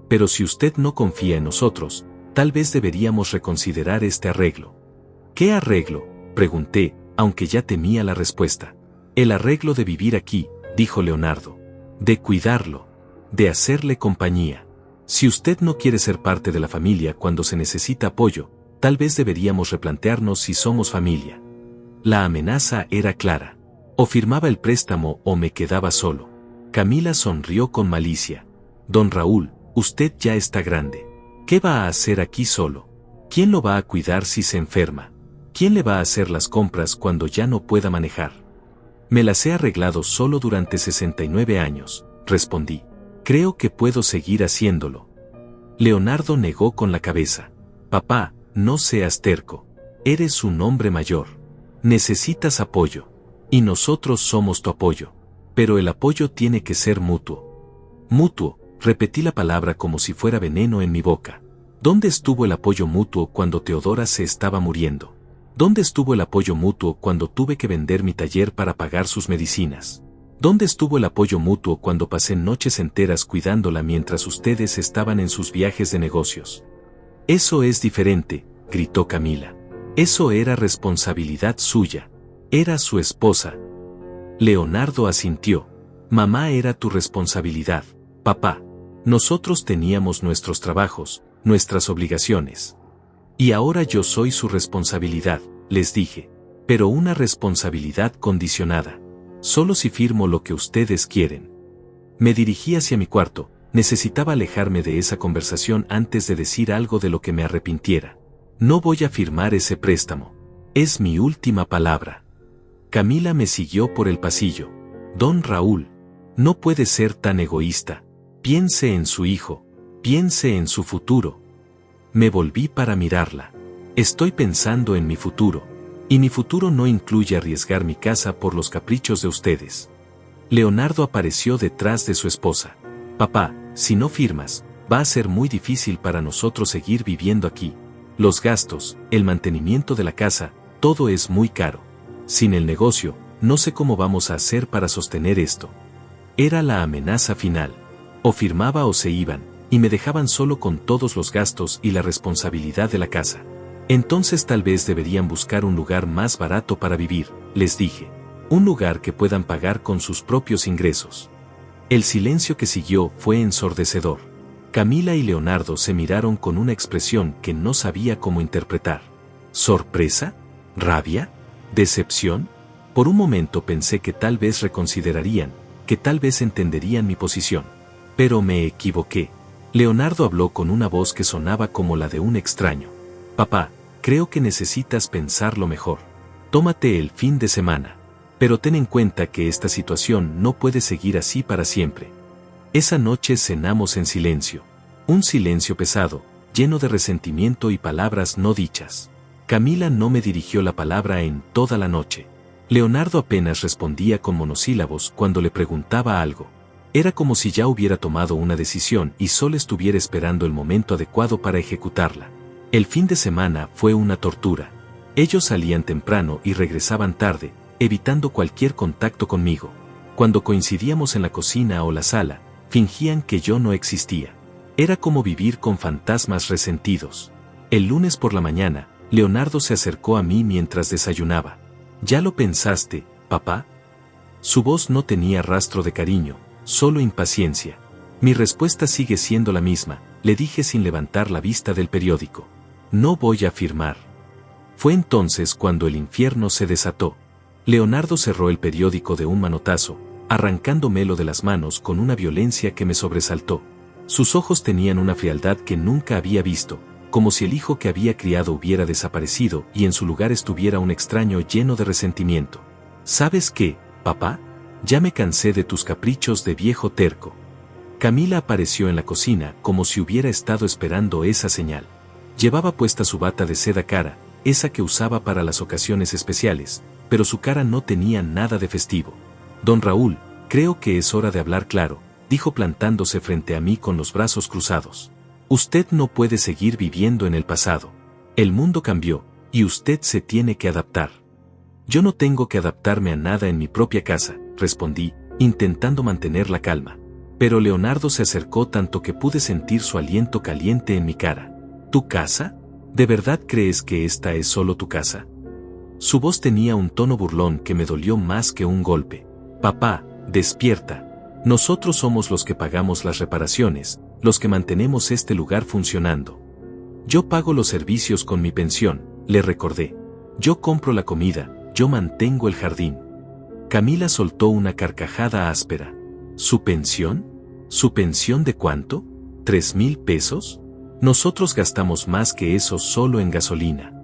Pero si usted no confía en nosotros, tal vez deberíamos reconsiderar este arreglo. ¿Qué arreglo?, pregunté, aunque ya temía la respuesta. El arreglo de vivir aquí, dijo Leonardo. De cuidarlo. De hacerle compañía. Si usted no quiere ser parte de la familia cuando se necesita apoyo, tal vez deberíamos replantearnos si somos familia. La amenaza era clara. O firmaba el préstamo o me quedaba solo. Camila sonrió con malicia. Don Raúl, usted ya está grande. ¿Qué va a hacer aquí solo? ¿Quién lo va a cuidar si se enferma? ¿Quién le va a hacer las compras cuando ya no pueda manejar? Me las he arreglado solo durante 69 años, respondí. Creo que puedo seguir haciéndolo. Leonardo negó con la cabeza. Papá, no seas terco. Eres un hombre mayor. Necesitas apoyo. Y nosotros somos tu apoyo. Pero el apoyo tiene que ser mutuo. Mutuo, repetí la palabra como si fuera veneno en mi boca. ¿Dónde estuvo el apoyo mutuo cuando Teodora se estaba muriendo? ¿Dónde estuvo el apoyo mutuo cuando tuve que vender mi taller para pagar sus medicinas? ¿Dónde estuvo el apoyo mutuo cuando pasé noches enteras cuidándola mientras ustedes estaban en sus viajes de negocios? Eso es diferente, gritó Camila. Eso era responsabilidad suya. Era su esposa. Leonardo asintió. Mamá era tu responsabilidad, papá. Nosotros teníamos nuestros trabajos, nuestras obligaciones. Y ahora yo soy su responsabilidad, les dije. Pero una responsabilidad condicionada. Solo si firmo lo que ustedes quieren. Me dirigí hacia mi cuarto, necesitaba alejarme de esa conversación antes de decir algo de lo que me arrepintiera. No voy a firmar ese préstamo. Es mi última palabra. Camila me siguió por el pasillo. Don Raúl, no puede ser tan egoísta. Piense en su hijo. Piense en su futuro. Me volví para mirarla. Estoy pensando en mi futuro. Y mi futuro no incluye arriesgar mi casa por los caprichos de ustedes. Leonardo apareció detrás de su esposa. Papá, si no firmas, va a ser muy difícil para nosotros seguir viviendo aquí. Los gastos, el mantenimiento de la casa, todo es muy caro. Sin el negocio, no sé cómo vamos a hacer para sostener esto. Era la amenaza final. O firmaba o se iban, y me dejaban solo con todos los gastos y la responsabilidad de la casa. Entonces tal vez deberían buscar un lugar más barato para vivir, les dije. Un lugar que puedan pagar con sus propios ingresos. El silencio que siguió fue ensordecedor. Camila y Leonardo se miraron con una expresión que no sabía cómo interpretar. ¿Sorpresa? ¿Rabia? ¿Decepción? Por un momento pensé que tal vez reconsiderarían, que tal vez entenderían mi posición. Pero me equivoqué. Leonardo habló con una voz que sonaba como la de un extraño. Papá, creo que necesitas pensarlo mejor. Tómate el fin de semana. Pero ten en cuenta que esta situación no puede seguir así para siempre. Esa noche cenamos en silencio. Un silencio pesado, lleno de resentimiento y palabras no dichas. Camila no me dirigió la palabra en toda la noche. Leonardo apenas respondía con monosílabos cuando le preguntaba algo. Era como si ya hubiera tomado una decisión y solo estuviera esperando el momento adecuado para ejecutarla. El fin de semana fue una tortura. Ellos salían temprano y regresaban tarde, evitando cualquier contacto conmigo. Cuando coincidíamos en la cocina o la sala, fingían que yo no existía. Era como vivir con fantasmas resentidos. El lunes por la mañana, Leonardo se acercó a mí mientras desayunaba. ¿Ya lo pensaste, papá? Su voz no tenía rastro de cariño, solo impaciencia. Mi respuesta sigue siendo la misma, le dije sin levantar la vista del periódico. No voy a firmar. Fue entonces cuando el infierno se desató. Leonardo cerró el periódico de un manotazo, arrancándomelo de las manos con una violencia que me sobresaltó. Sus ojos tenían una frialdad que nunca había visto, como si el hijo que había criado hubiera desaparecido y en su lugar estuviera un extraño lleno de resentimiento. ¿Sabes qué, papá? Ya me cansé de tus caprichos de viejo terco. Camila apareció en la cocina como si hubiera estado esperando esa señal. Llevaba puesta su bata de seda cara, esa que usaba para las ocasiones especiales, pero su cara no tenía nada de festivo. Don Raúl, creo que es hora de hablar claro, dijo plantándose frente a mí con los brazos cruzados. Usted no puede seguir viviendo en el pasado. El mundo cambió, y usted se tiene que adaptar. Yo no tengo que adaptarme a nada en mi propia casa, respondí, intentando mantener la calma. Pero Leonardo se acercó tanto que pude sentir su aliento caliente en mi cara. ¿Tu casa? ¿De verdad crees que esta es solo tu casa? Su voz tenía un tono burlón que me dolió más que un golpe. Papá, despierta. Nosotros somos los que pagamos las reparaciones, los que mantenemos este lugar funcionando. Yo pago los servicios con mi pensión, le recordé. Yo compro la comida, yo mantengo el jardín. Camila soltó una carcajada áspera. ¿Su pensión? ¿Su pensión de cuánto? ¿3,000 pesos? Nosotros gastamos más que eso solo en gasolina.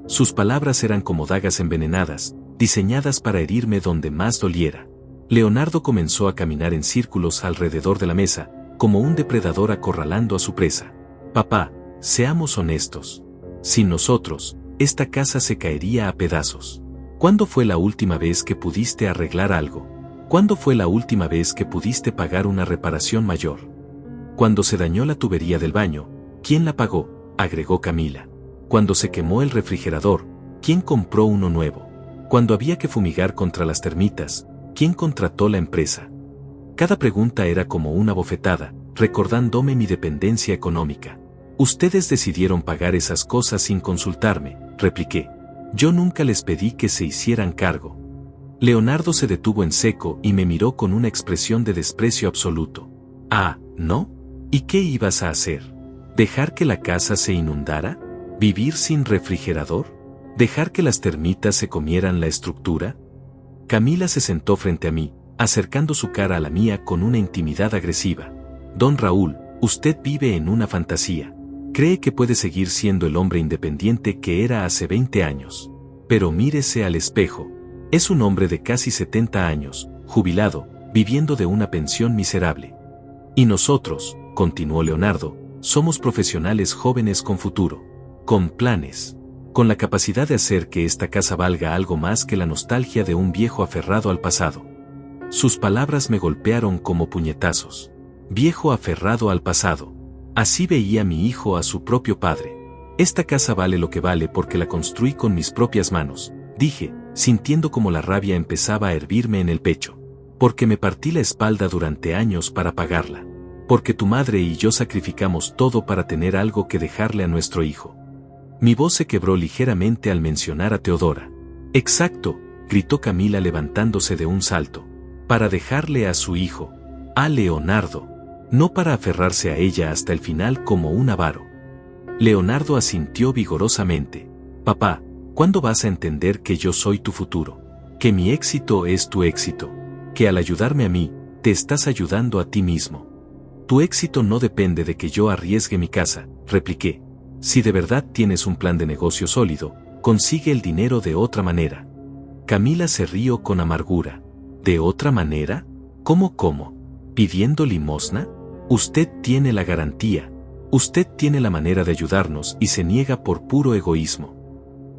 Sus palabras eran como dagas envenenadas, diseñadas para herirme donde más doliera. Leonardo comenzó a caminar en círculos alrededor de la mesa, como un depredador acorralando a su presa. Papá, seamos honestos. Sin nosotros, esta casa se caería a pedazos. ¿Cuándo fue la última vez que pudiste arreglar algo? ¿Cuándo fue la última vez que pudiste pagar una reparación mayor? Cuando se dañó la tubería del baño, ¿quién la pagó?, agregó Camila. Cuando se quemó el refrigerador, ¿quién compró uno nuevo? Cuando había que fumigar contra las termitas, ¿quién contrató la empresa? Cada pregunta era como una bofetada, recordándome mi dependencia económica. Ustedes decidieron pagar esas cosas sin consultarme, repliqué. Yo nunca les pedí que se hicieran cargo. Leonardo se detuvo en seco y me miró con una expresión de desprecio absoluto. Ah, ¿no? ¿Y qué ibas a hacer? ¿Dejar que la casa se inundara? ¿Vivir sin refrigerador? ¿Dejar que las termitas se comieran la estructura? Camila se sentó frente a mí, acercando su cara a la mía con una intimidad agresiva. Don Raúl, usted vive en una fantasía. Cree que puede seguir siendo el hombre independiente que era hace 20 años. Pero mírese al espejo. Es un hombre de casi 70 años, jubilado, viviendo de una pensión miserable. Y nosotros, continuó Leonardo, somos profesionales jóvenes con futuro, con planes, con la capacidad de hacer que esta casa valga algo más que la nostalgia de un viejo aferrado al pasado. Sus palabras me golpearon como puñetazos. Viejo aferrado al pasado. Así veía mi hijo a su propio padre. Esta casa vale lo que vale porque la construí con mis propias manos, dije, sintiendo como la rabia empezaba a hervirme en el pecho. Porque me partí la espalda durante años para pagarla. Porque tu madre y yo sacrificamos todo para tener algo que dejarle a nuestro hijo. Mi voz se quebró ligeramente al mencionar a Teodora. Exacto, gritó Camila levantándose de un salto. Para dejarle a su hijo, a Leonardo, no para aferrarse a ella hasta el final como un avaro. Leonardo asintió vigorosamente. Papá, ¿cuándo vas a entender que yo soy tu futuro? Que mi éxito es tu éxito. Que al ayudarme a mí, te estás ayudando a ti mismo. Tu éxito no depende de que yo arriesgue mi casa, repliqué. Si de verdad tienes un plan de negocio sólido, consigue el dinero de otra manera. Camila se rió con amargura. ¿De otra manera? ¿Cómo? ¿Pidiendo limosna? Usted tiene la garantía. Usted tiene la manera de ayudarnos y se niega por puro egoísmo.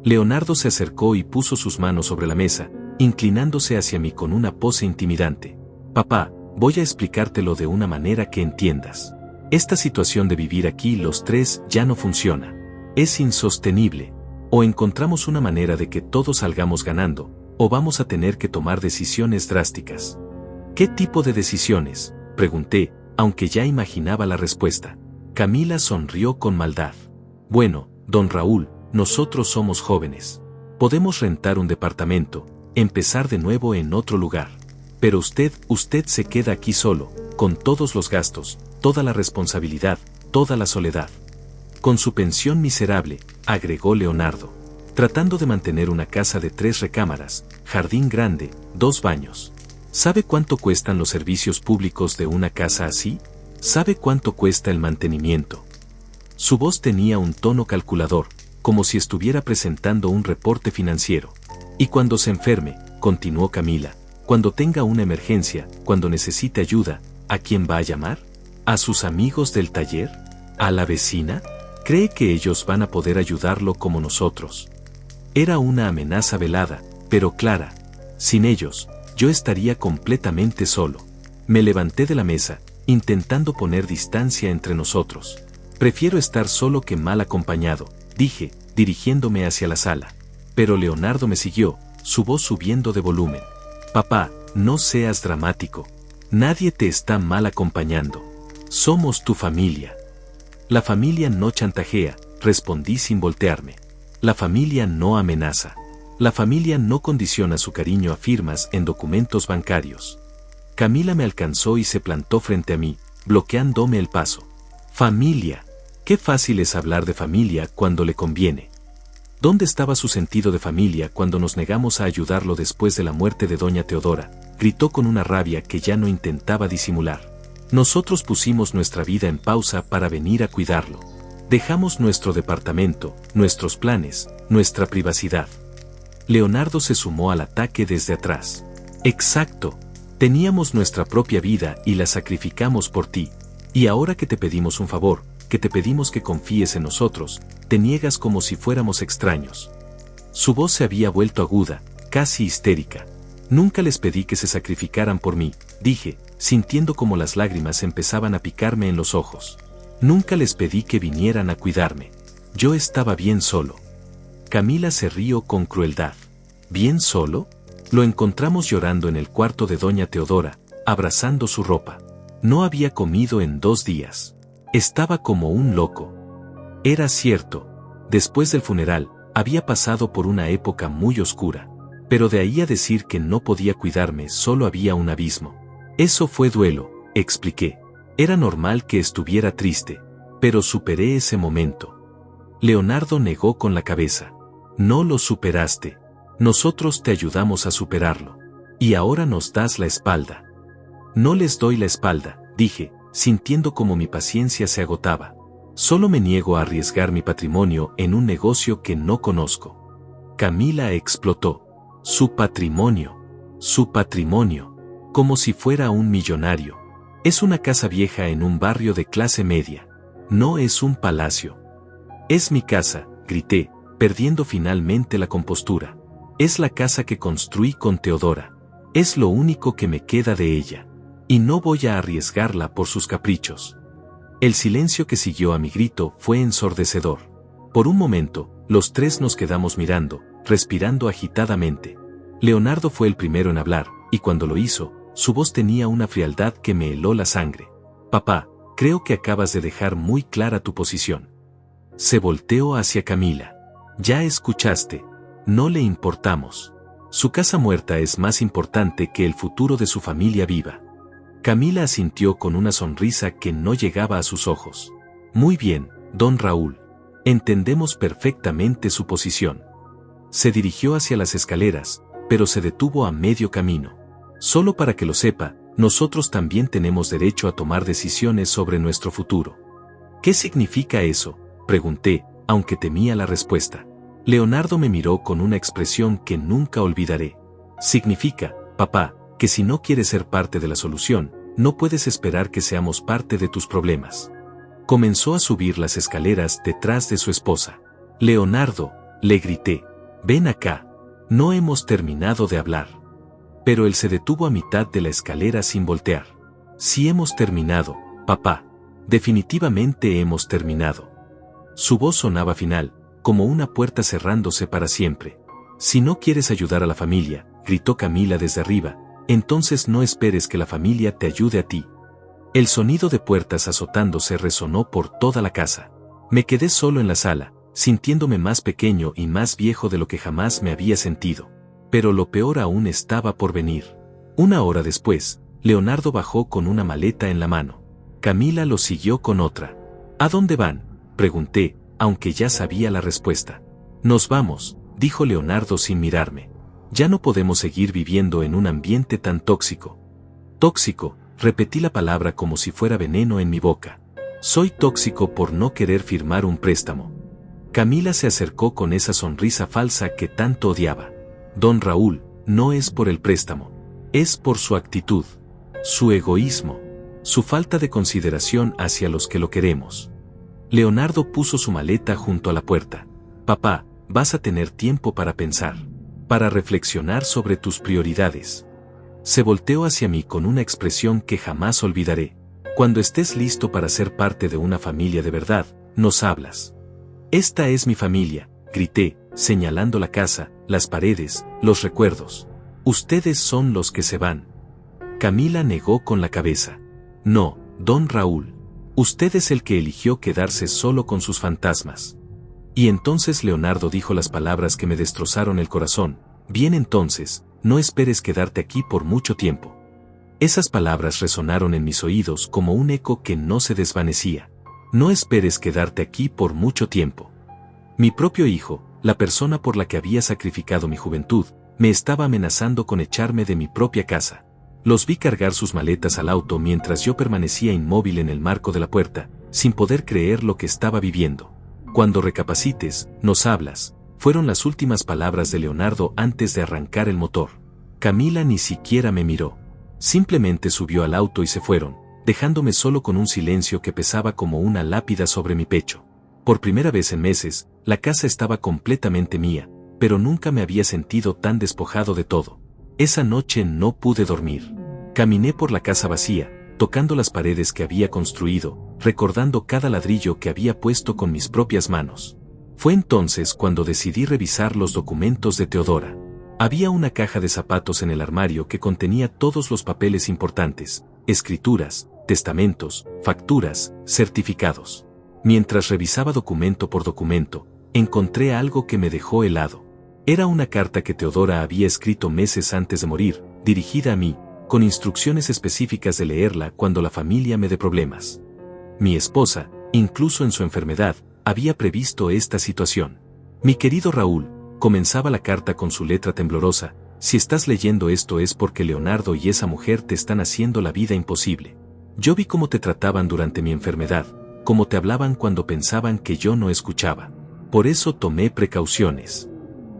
Leonardo se acercó y puso sus manos sobre la mesa, inclinándose hacia mí con una pose intimidante. Papá, voy a explicártelo de una manera que entiendas. Esta situación de vivir aquí los tres ya no funciona. Es insostenible. O encontramos una manera de que todos salgamos ganando, o vamos a tener que tomar decisiones drásticas. ¿Qué tipo de decisiones?, pregunté, aunque ya imaginaba la respuesta. Camila sonrió con maldad. Bueno, don Raúl, nosotros somos jóvenes. Podemos rentar un departamento, empezar de nuevo en otro lugar. Pero usted se queda aquí solo, con todos los gastos, toda la responsabilidad, toda la soledad. Con su pensión miserable, agregó Leonardo. Tratando de mantener una casa de 3 recámaras, jardín grande, 2 baños. ¿Sabe cuánto cuestan los servicios públicos de una casa así? ¿Sabe cuánto cuesta el mantenimiento? Su voz tenía un tono calculador, como si estuviera presentando un reporte financiero. Y cuando se enferme, continuó Camila, cuando tenga una emergencia, cuando necesite ayuda, ¿a quién va a llamar? ¿A sus amigos del taller? ¿A la vecina? ¿Cree que ellos van a poder ayudarlo como nosotros? Era una amenaza velada, pero clara. Sin ellos, yo estaría completamente solo. Me levanté de la mesa, intentando poner distancia entre nosotros. Prefiero estar solo que mal acompañado, dije, dirigiéndome hacia la sala. Pero Leonardo me siguió, su voz subiendo de volumen. Papá, no seas dramático. Nadie te está mal acompañando. Somos tu familia. La familia no chantajea, respondí sin voltearme. La familia no amenaza. La familia no condiciona su cariño a firmas en documentos bancarios. Camila me alcanzó y se plantó frente a mí, bloqueándome el paso. Familia. Qué fácil es hablar de familia cuando le conviene. ¿Dónde estaba su sentido de familia cuando nos negamos a ayudarlo después de la muerte de doña Teodora? Gritó con una rabia que ya no intentaba disimular. Nosotros pusimos nuestra vida en pausa para venir a cuidarlo. Dejamos nuestro departamento, nuestros planes, nuestra privacidad. Leonardo se sumó al ataque desde atrás. Exacto. Teníamos nuestra propia vida y la sacrificamos por ti. Y ahora que te pedimos un favor, que te pedimos que confíes en nosotros, te niegas como si fuéramos extraños. Su voz se había vuelto aguda, casi histérica. Nunca les pedí que se sacrificaran por mí, dije, sintiendo como las lágrimas empezaban a picarme en los ojos. Nunca les pedí que vinieran a cuidarme. Yo estaba bien solo. Camila se rió con crueldad. ¿Bien solo? Lo encontramos llorando en el cuarto de doña Teodora, abrazando su ropa. No había comido en 2 días. Estaba como un loco. Era cierto. Después del funeral, había pasado por una época muy oscura. Pero de ahí a decir que no podía cuidarme solo había un abismo. Eso fue duelo, expliqué. Era normal que estuviera triste, pero superé ese momento. Leonardo negó con la cabeza. No lo superaste. Nosotros te ayudamos a superarlo. Y ahora nos das la espalda. No les doy la espalda, dije, sintiendo como mi paciencia se agotaba. Solo me niego a arriesgar mi patrimonio en un negocio que no conozco. Camila explotó. Su patrimonio, como si fuera un millonario. Es una casa vieja en un barrio de clase media. No es un palacio. Es mi casa, grité, perdiendo finalmente la compostura. Es la casa que construí con Teodora. Es lo único que me queda de ella. Y no voy a arriesgarla por sus caprichos. El silencio que siguió a mi grito fue ensordecedor. Por un momento, los tres nos quedamos mirando, respirando agitadamente. Leonardo fue el primero en hablar, y cuando lo hizo, su voz tenía una frialdad que me heló la sangre. Papá, creo que acabas de dejar muy clara tu posición. Se volteó hacia Camila. Ya escuchaste. No le importamos. Su casa muerta es más importante que el futuro de su familia viva. Camila asintió con una sonrisa que no llegaba a sus ojos. Muy bien, don Raúl. Entendemos perfectamente su posición. Se dirigió hacia las escaleras, pero se detuvo a medio camino. Solo para que lo sepa, nosotros también tenemos derecho a tomar decisiones sobre nuestro futuro. ¿Qué significa eso?, pregunté, aunque temía la respuesta. Leonardo me miró con una expresión que nunca olvidaré. Significa, papá, que si no quieres ser parte de la solución, no puedes esperar que seamos parte de tus problemas. Comenzó a subir las escaleras detrás de su esposa. Leonardo, le grité, ven acá. No hemos terminado de hablar. Pero él se detuvo a mitad de la escalera sin voltear. Sí hemos terminado, papá. Definitivamente hemos terminado. Su voz sonaba final, como una puerta cerrándose para siempre. Si no quieres ayudar a la familia, gritó Camila desde arriba, entonces no esperes que la familia te ayude a ti. El sonido de puertas azotándose resonó por toda la casa. Me quedé solo en la sala, sintiéndome más pequeño y más viejo de lo que jamás me había sentido. Pero lo peor aún estaba por venir. Una hora después, Leonardo bajó con una maleta en la mano. Camila lo siguió con otra. ¿A dónde van?, pregunté, aunque ya sabía la respuesta. Nos vamos, dijo Leonardo sin mirarme. Ya no podemos seguir viviendo en un ambiente tan tóxico. Tóxico, repetí la palabra como si fuera veneno en mi boca. Soy tóxico por no querer firmar un préstamo. Camila se acercó con esa sonrisa falsa que tanto odiaba. Don Raúl, no es por el préstamo. Es por su actitud, su egoísmo, su falta de consideración hacia los que lo queremos. Leonardo puso su maleta junto a la puerta. Papá, vas a tener tiempo para pensar, para reflexionar sobre tus prioridades. Se volteó hacia mí con una expresión que jamás olvidaré. Cuando estés listo para ser parte de una familia de verdad, nos hablas. Esta es mi familia, grité, señalando la casa, las paredes, los recuerdos. Ustedes son los que se van. Camila negó con la cabeza. No, don Raúl. Usted es el que eligió quedarse solo con sus fantasmas. Y entonces Leonardo dijo las palabras que me destrozaron el corazón. Bien entonces, no esperes quedarte aquí por mucho tiempo. Esas palabras resonaron en mis oídos como un eco que no se desvanecía. No esperes quedarte aquí por mucho tiempo. Mi propio hijo, la persona por la que había sacrificado mi juventud, me estaba amenazando con echarme de mi propia casa. Los vi cargar sus maletas al auto mientras yo permanecía inmóvil en el marco de la puerta, sin poder creer lo que estaba viviendo. Cuando recapacites, nos hablas, fueron las últimas palabras de Leonardo antes de arrancar el motor. Camila ni siquiera me miró. Simplemente subió al auto y se fueron, dejándome solo con un silencio que pesaba como una lápida sobre mi pecho. Por primera vez en meses, la casa estaba completamente mía, pero nunca me había sentido tan despojado de todo. Esa noche no pude dormir. Caminé por la casa vacía, tocando las paredes que había construido, recordando cada ladrillo que había puesto con mis propias manos. Fue entonces cuando decidí revisar los documentos de Teodora. Había una caja de zapatos en el armario que contenía todos los papeles importantes, escrituras, testamentos, facturas, certificados. Mientras revisaba documento por documento, encontré algo que me dejó helado. Era una carta que Teodora había escrito meses antes de morir, dirigida a mí, con instrucciones específicas de leerla cuando la familia me dé problemas. Mi esposa, incluso en su enfermedad, había previsto esta situación. Mi querido Raúl, comenzaba la carta con su letra temblorosa, si estás leyendo esto es porque Leonardo y esa mujer te están haciendo la vida imposible. Yo vi cómo te trataban durante mi enfermedad, cómo te hablaban cuando pensaban que yo no escuchaba. Por eso tomé precauciones.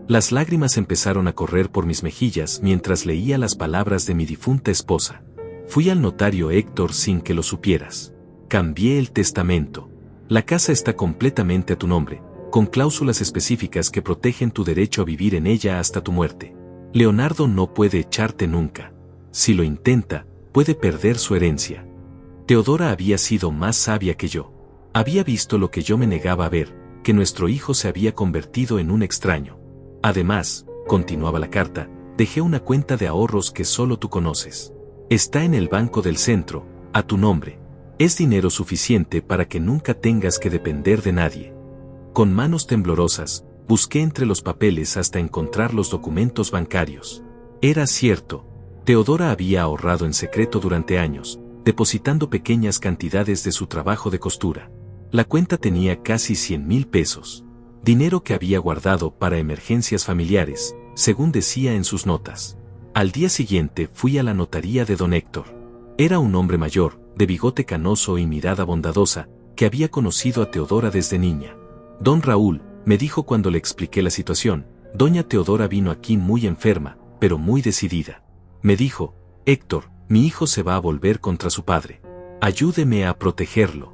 Las lágrimas empezaron a correr por mis mejillas mientras leía las palabras de mi difunta esposa. Fui al notario Héctor sin que lo supieras. Cambié el testamento. La casa está completamente a tu nombre, con cláusulas específicas que protegen tu derecho a vivir en ella hasta tu muerte. Leonardo no puede echarte nunca. Si lo intenta, puede perder su herencia. Teodora había sido más sabia que yo. Había visto lo que yo me negaba a ver, que nuestro hijo se había convertido en un extraño. Además, continuaba la carta, dejé una cuenta de ahorros que solo tú conoces. Está en el banco del centro, a tu nombre. Es dinero suficiente para que nunca tengas que depender de nadie. Con manos temblorosas, busqué entre los papeles hasta encontrar los documentos bancarios. Era cierto, Teodora había ahorrado en secreto durante años, depositando pequeñas cantidades de su trabajo de costura. La cuenta tenía casi 100,000 pesos. Dinero que había guardado para emergencias familiares, según decía en sus notas. Al día siguiente fui a la notaría de don Héctor. Era un hombre mayor, de bigote canoso y mirada bondadosa, que había conocido a Teodora desde niña. Don Raúl, me dijo cuando le expliqué la situación, doña Teodora vino aquí muy enferma, pero muy decidida. Me dijo, Héctor, Mi hijo se va a volver contra su padre. Ayúdeme a protegerlo.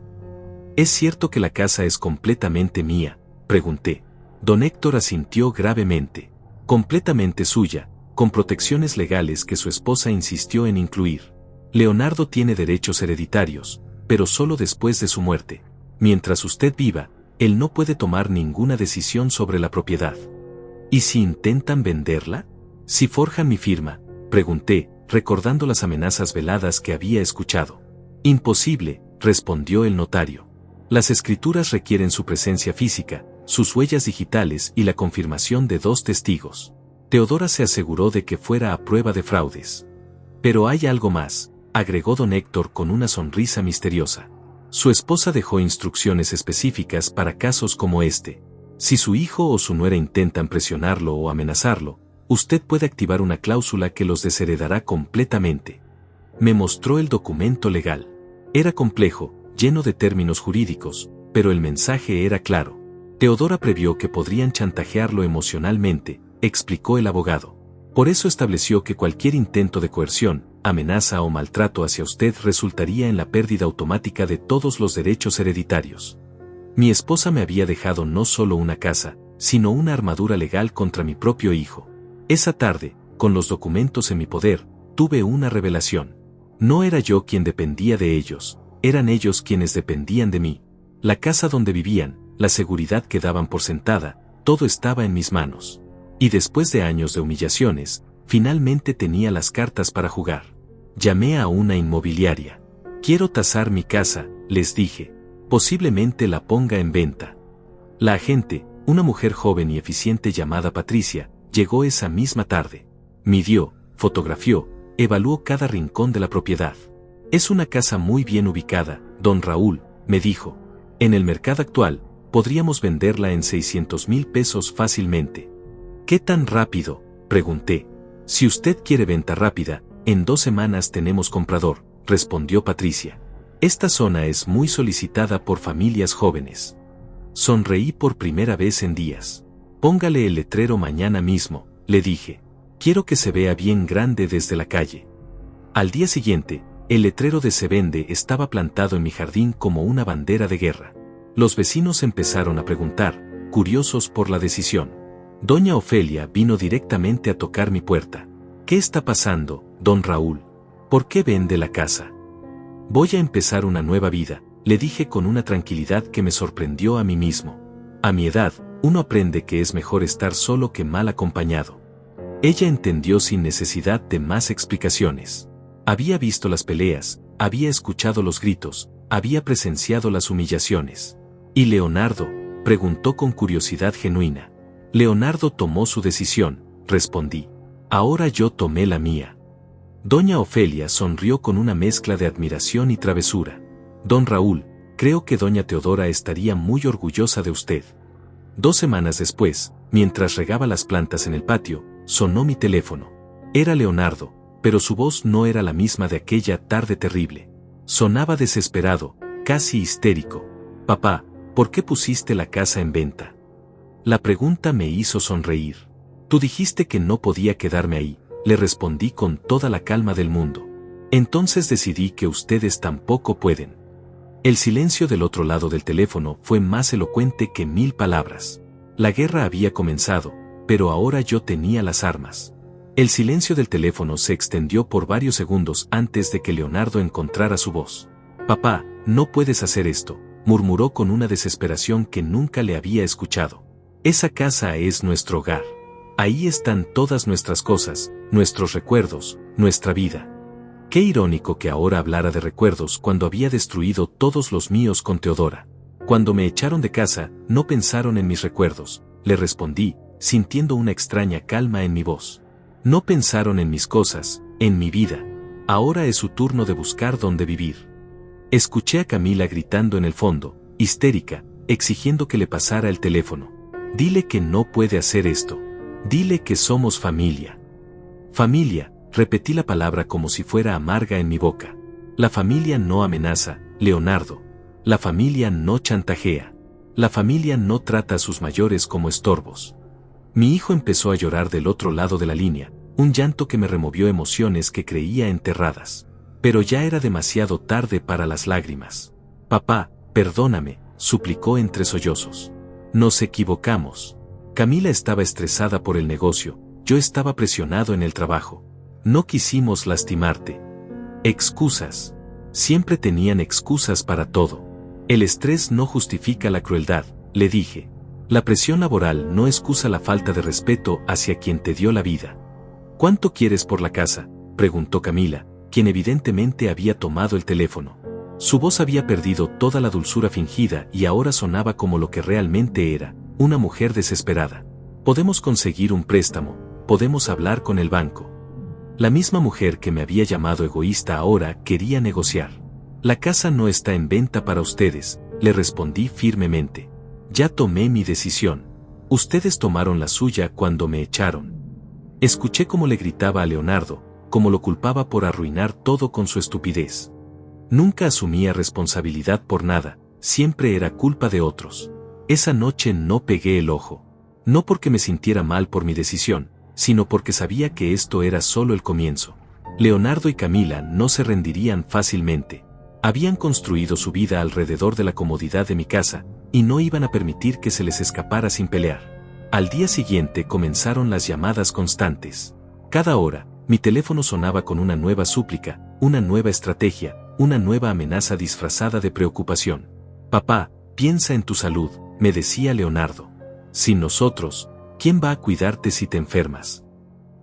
¿Es cierto que la casa es completamente mía?, pregunté. Don Héctor asintió gravemente. Completamente suya, con protecciones legales que su esposa insistió en incluir. Leonardo tiene derechos hereditarios, pero solo después de su muerte. Mientras usted viva, él no puede tomar ninguna decisión sobre la propiedad. ¿Y si intentan venderla? ¿Si forjan mi firma?, pregunté, recordando las amenazas veladas que había escuchado. Imposible, respondió el notario. Las escrituras requieren su presencia física, sus huellas digitales y la confirmación de 2 testigos. Teodora se aseguró de que fuera a prueba de fraudes. Pero hay algo más, agregó don Héctor con una sonrisa misteriosa. Su esposa dejó instrucciones específicas para casos como este. Si su hijo o su nuera intentan presionarlo o amenazarlo, usted puede activar una cláusula que los desheredará completamente. Me mostró el documento legal. Era complejo, lleno de términos jurídicos, pero el mensaje era claro. Teodora previó que podrían chantajearlo emocionalmente, explicó el abogado. Por eso estableció que cualquier intento de coerción, amenaza o maltrato hacia usted resultaría en la pérdida automática de todos los derechos hereditarios. Mi esposa me había dejado no solo una casa, sino una armadura legal contra mi propio hijo. Esa tarde, con los documentos en mi poder, tuve una revelación. No era yo quien dependía de ellos, eran ellos quienes dependían de mí. La casa donde vivían, la seguridad que daban por sentada, todo estaba en mis manos. Y después de años de humillaciones, finalmente tenía las cartas para jugar. Llamé a una inmobiliaria. Quiero tasar mi casa, les dije. Posiblemente la ponga en venta. La agente, una mujer joven y eficiente llamada Patricia, llegó esa misma tarde. Midió, fotografió, evaluó cada rincón de la propiedad. Es una casa muy bien ubicada, don Raúl, me dijo. En el mercado actual, podríamos venderla en 600,000 pesos fácilmente. ¿Qué tan rápido?, pregunté. Si usted quiere venta rápida, en 2 semanas tenemos comprador, respondió Patricia. Esta zona es muy solicitada por familias jóvenes. Sonreí por primera vez en días. Póngale el letrero mañana mismo, le dije. Quiero que se vea bien grande desde la calle. Al día siguiente, el letrero de se vende estaba plantado en mi jardín como una bandera de guerra. Los vecinos empezaron a preguntar, curiosos por la decisión. Doña Ofelia vino directamente a tocar mi puerta. ¿Qué está pasando, don Raúl? ¿Por qué vende la casa? Voy a empezar una nueva vida, le dije con una tranquilidad que me sorprendió a mí mismo. A mi edad, uno aprende que es mejor estar solo que mal acompañado. Ella entendió sin necesidad de más explicaciones. Había visto las peleas, había escuchado los gritos, había presenciado las humillaciones. ¿Y Leonardo?, preguntó con curiosidad genuina. Leonardo tomó su decisión, respondí. Ahora yo tomé la mía. Doña Ofelia sonrió con una mezcla de admiración y travesura. Don Raúl, creo que doña Teodora estaría muy orgullosa de usted. 2 semanas después, mientras regaba las plantas en el patio, sonó mi teléfono. Era Leonardo, pero su voz no era la misma de aquella tarde terrible. Sonaba desesperado, casi histérico. Papá, ¿por qué pusiste la casa en venta? La pregunta me hizo sonreír. Tú dijiste que no podía quedarme ahí, le respondí con toda la calma del mundo. Entonces decidí que ustedes tampoco pueden. El silencio del otro lado del teléfono fue más elocuente que 1000 palabras. La guerra había comenzado, pero ahora yo tenía las armas. El silencio del teléfono se extendió por varios segundos antes de que Leonardo encontrara su voz. Papá, no puedes hacer esto, murmuró con una desesperación que nunca le había escuchado. Esa casa es nuestro hogar. Ahí están todas nuestras cosas, nuestros recuerdos, nuestra vida. Qué irónico que ahora hablara de recuerdos cuando había destruido todos los míos con Teodora. Cuando me echaron de casa, no pensaron en mis recuerdos, le respondí, sintiendo una extraña calma en mi voz. No pensaron en mis cosas, en mi vida. Ahora es su turno de buscar dónde vivir. Escuché a Camila gritando en el fondo, histérica, exigiendo que le pasara el teléfono. Dile que no puede hacer esto. Dile que somos familia. Familia, repetí la palabra como si fuera amarga en mi boca. La familia no amenaza, Leonardo. La familia no chantajea. La familia no trata a sus mayores como estorbos. Mi hijo empezó a llorar del otro lado de la línea, un llanto que me removió emociones que creía enterradas. Pero ya era demasiado tarde para las lágrimas. Papá, perdóname, suplicó entre sollozos. Nos equivocamos. Camila estaba estresada por el negocio, yo estaba presionado en el trabajo. No quisimos lastimarte. Excusas. Siempre tenían excusas para todo. El estrés no justifica la crueldad, le dije. La presión laboral no excusa la falta de respeto hacia quien te dio la vida. ¿Cuánto quieres por la casa?, preguntó Camila, quien evidentemente había tomado el teléfono. Su voz había perdido toda la dulzura fingida y ahora sonaba como lo que realmente era, una mujer desesperada. Podemos conseguir un préstamo, podemos hablar con el banco. La misma mujer que me había llamado egoísta ahora quería negociar. La casa no está en venta para ustedes, le respondí firmemente. Ya tomé mi decisión. Ustedes tomaron la suya cuando me echaron. Escuché cómo le gritaba a Leonardo, cómo lo culpaba por arruinar todo con su estupidez. Nunca asumía responsabilidad por nada, siempre era culpa de otros. Esa noche no pegué el ojo. No porque me sintiera mal por mi decisión, sino porque sabía que esto era solo el comienzo. Leonardo y Camila no se rendirían fácilmente. Habían construido su vida alrededor de la comodidad de mi casa, y no iban a permitir que se les escapara sin pelear. Al día siguiente comenzaron las llamadas constantes. Cada hora, mi teléfono sonaba con una nueva súplica, una nueva estrategia, una nueva amenaza disfrazada de preocupación. Papá, piensa en tu salud, me decía Leonardo. Sin nosotros, ¿quién va a cuidarte si te enfermas?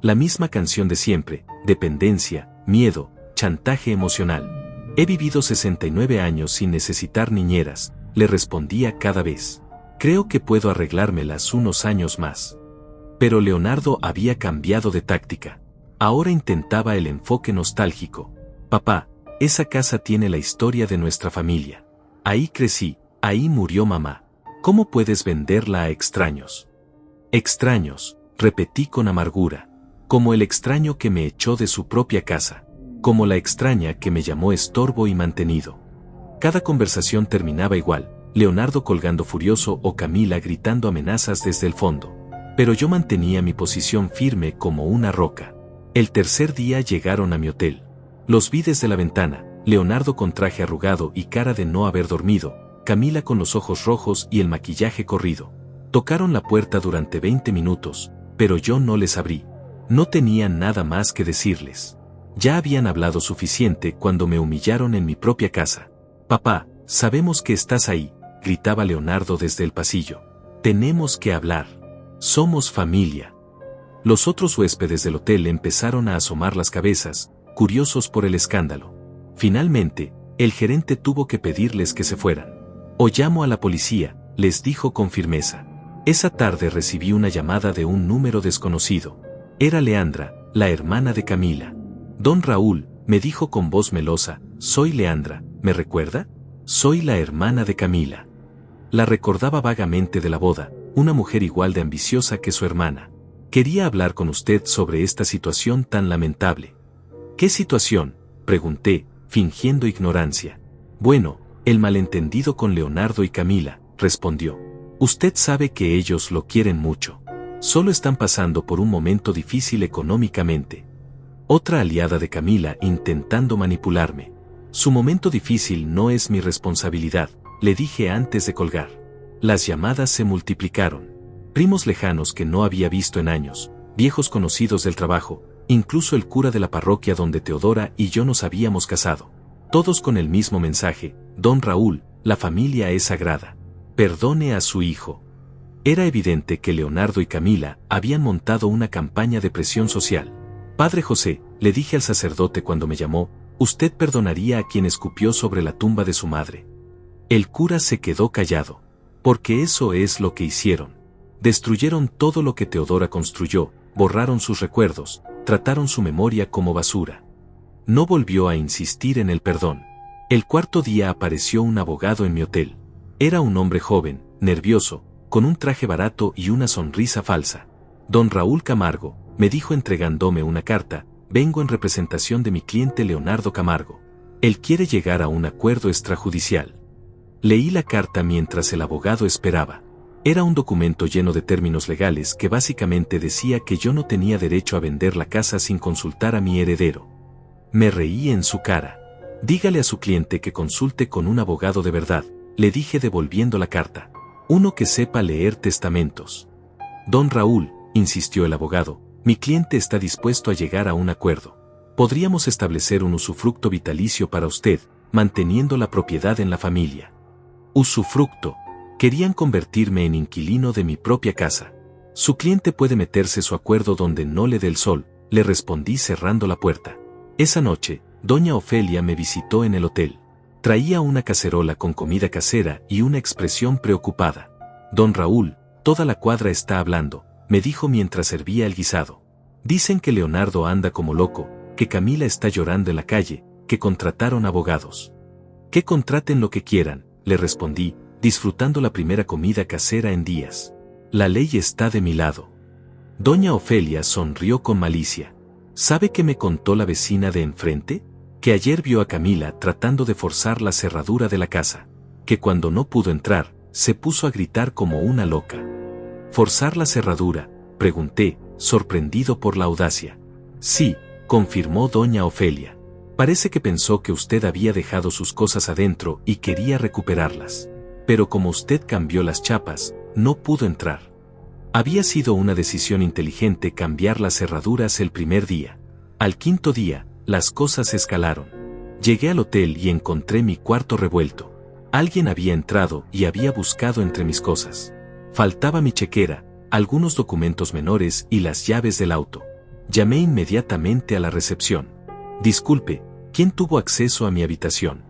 La misma canción de siempre, dependencia, miedo, chantaje emocional. He vivido 69 años sin necesitar niñeras, le respondía cada vez. Creo que puedo arreglármelas unos años más. Pero Leonardo había cambiado de táctica. Ahora intentaba el enfoque nostálgico. Papá, esa casa tiene la historia de nuestra familia. Ahí crecí, ahí murió mamá. ¿Cómo puedes venderla a extraños? Extraños, repetí con amargura. Como el extraño que me echó de su propia casa. Como la extraña que me llamó estorbo y mantenido. Cada conversación terminaba igual, Leonardo colgando furioso o Camila gritando amenazas desde el fondo. Pero yo mantenía mi posición firme como una roca. El tercer día llegaron a mi hotel. Los vi desde la ventana, Leonardo con traje arrugado y cara de no haber dormido, Camila con los ojos rojos y el maquillaje corrido. Tocaron la puerta durante 20 minutos, pero yo no les abrí. No tenía nada más que decirles. Ya habían hablado suficiente cuando me humillaron en mi propia casa. Papá, sabemos que estás ahí, gritaba Leonardo desde el pasillo. Tenemos que hablar. Somos familia. Los otros huéspedes del hotel empezaron a asomar las cabezas, curiosos por el escándalo. Finalmente, el gerente tuvo que pedirles que se fueran. O llamo a la policía, les dijo con firmeza. Esa tarde recibí una llamada de un número desconocido. Era Leandra, la hermana de Camila. Don Raúl, me dijo con voz melosa, soy Leandra, ¿me recuerda? Soy la hermana de Camila. La recordaba vagamente de la boda, una mujer igual de ambiciosa que su hermana. Quería hablar con usted sobre esta situación tan lamentable. ¿Qué situación?, pregunté, fingiendo ignorancia. Bueno, el malentendido con Leonardo y Camila, respondió. Usted sabe que ellos lo quieren mucho. Solo están pasando por un momento difícil económicamente. Otra aliada de Camila intentando manipularme. Su momento difícil no es mi responsabilidad, le dije antes de colgar. Las llamadas se multiplicaron. Primos lejanos que no había visto en años, viejos conocidos del trabajo, incluso el cura de la parroquia donde Teodora y yo nos habíamos casado. Todos con el mismo mensaje, Don Raúl, la familia es sagrada. Perdone a su hijo. Era evidente que Leonardo y Camila habían montado una campaña de presión social. Padre José, le dije al sacerdote cuando me llamó, usted perdonaría a quien escupió sobre la tumba de su madre. El cura se quedó callado. Porque eso es lo que hicieron. Destruyeron todo lo que Teodora construyó, borraron sus recuerdos, trataron su memoria como basura. No volvió a insistir en el perdón. El cuarto día apareció un abogado en mi hotel. Era un hombre joven, nervioso, con un traje barato y una sonrisa falsa. Don Raúl Camargo, me dijo entregándome una carta, vengo en representación de mi cliente Leonardo Camargo. Él quiere llegar a un acuerdo extrajudicial. Leí la carta mientras el abogado esperaba. Era un documento lleno de términos legales que básicamente decía que yo no tenía derecho a vender la casa sin consultar a mi heredero. Me reí en su cara. Dígale a su cliente que consulte con un abogado de verdad, le dije devolviendo la carta. Uno que sepa leer testamentos. Don Raúl, insistió el abogado, mi cliente está dispuesto a llegar a un acuerdo. Podríamos establecer un usufructo vitalicio para usted, manteniendo la propiedad en la familia. Usufructo. Querían convertirme en inquilino de mi propia casa. Su cliente puede meterse su acuerdo donde no le dé el sol, le respondí cerrando la puerta. Esa noche, doña Ofelia me visitó en el hotel. Traía una cacerola con comida casera y una expresión preocupada. Don Raúl, toda la cuadra está hablando, me dijo mientras servía el guisado. Dicen que Leonardo anda como loco, que Camila está llorando en la calle, que contrataron abogados. Que contraten lo que quieran, le respondí, disfrutando la primera comida casera en días. La ley está de mi lado. Doña Ofelia sonrió con malicia. ¿Sabe qué me contó la vecina de enfrente? Que ayer vio a Camila tratando de forzar la cerradura de la casa. Que cuando no pudo entrar, se puso a gritar como una loca. ¿Forzar la cerradura?, pregunté, sorprendido por la audacia. Sí, confirmó doña Ofelia. Parece que pensó que usted había dejado sus cosas adentro y quería recuperarlas. Pero como usted cambió las chapas, no pudo entrar. Había sido una decisión inteligente cambiar las cerraduras el primer día. Al quinto día, las cosas escalaron. Llegué al hotel y encontré mi cuarto revuelto. Alguien había entrado y había buscado entre mis cosas. Faltaba mi chequera, algunos documentos menores y las llaves del auto. Llamé inmediatamente a la recepción. Disculpe, ¿quién tuvo acceso a mi habitación?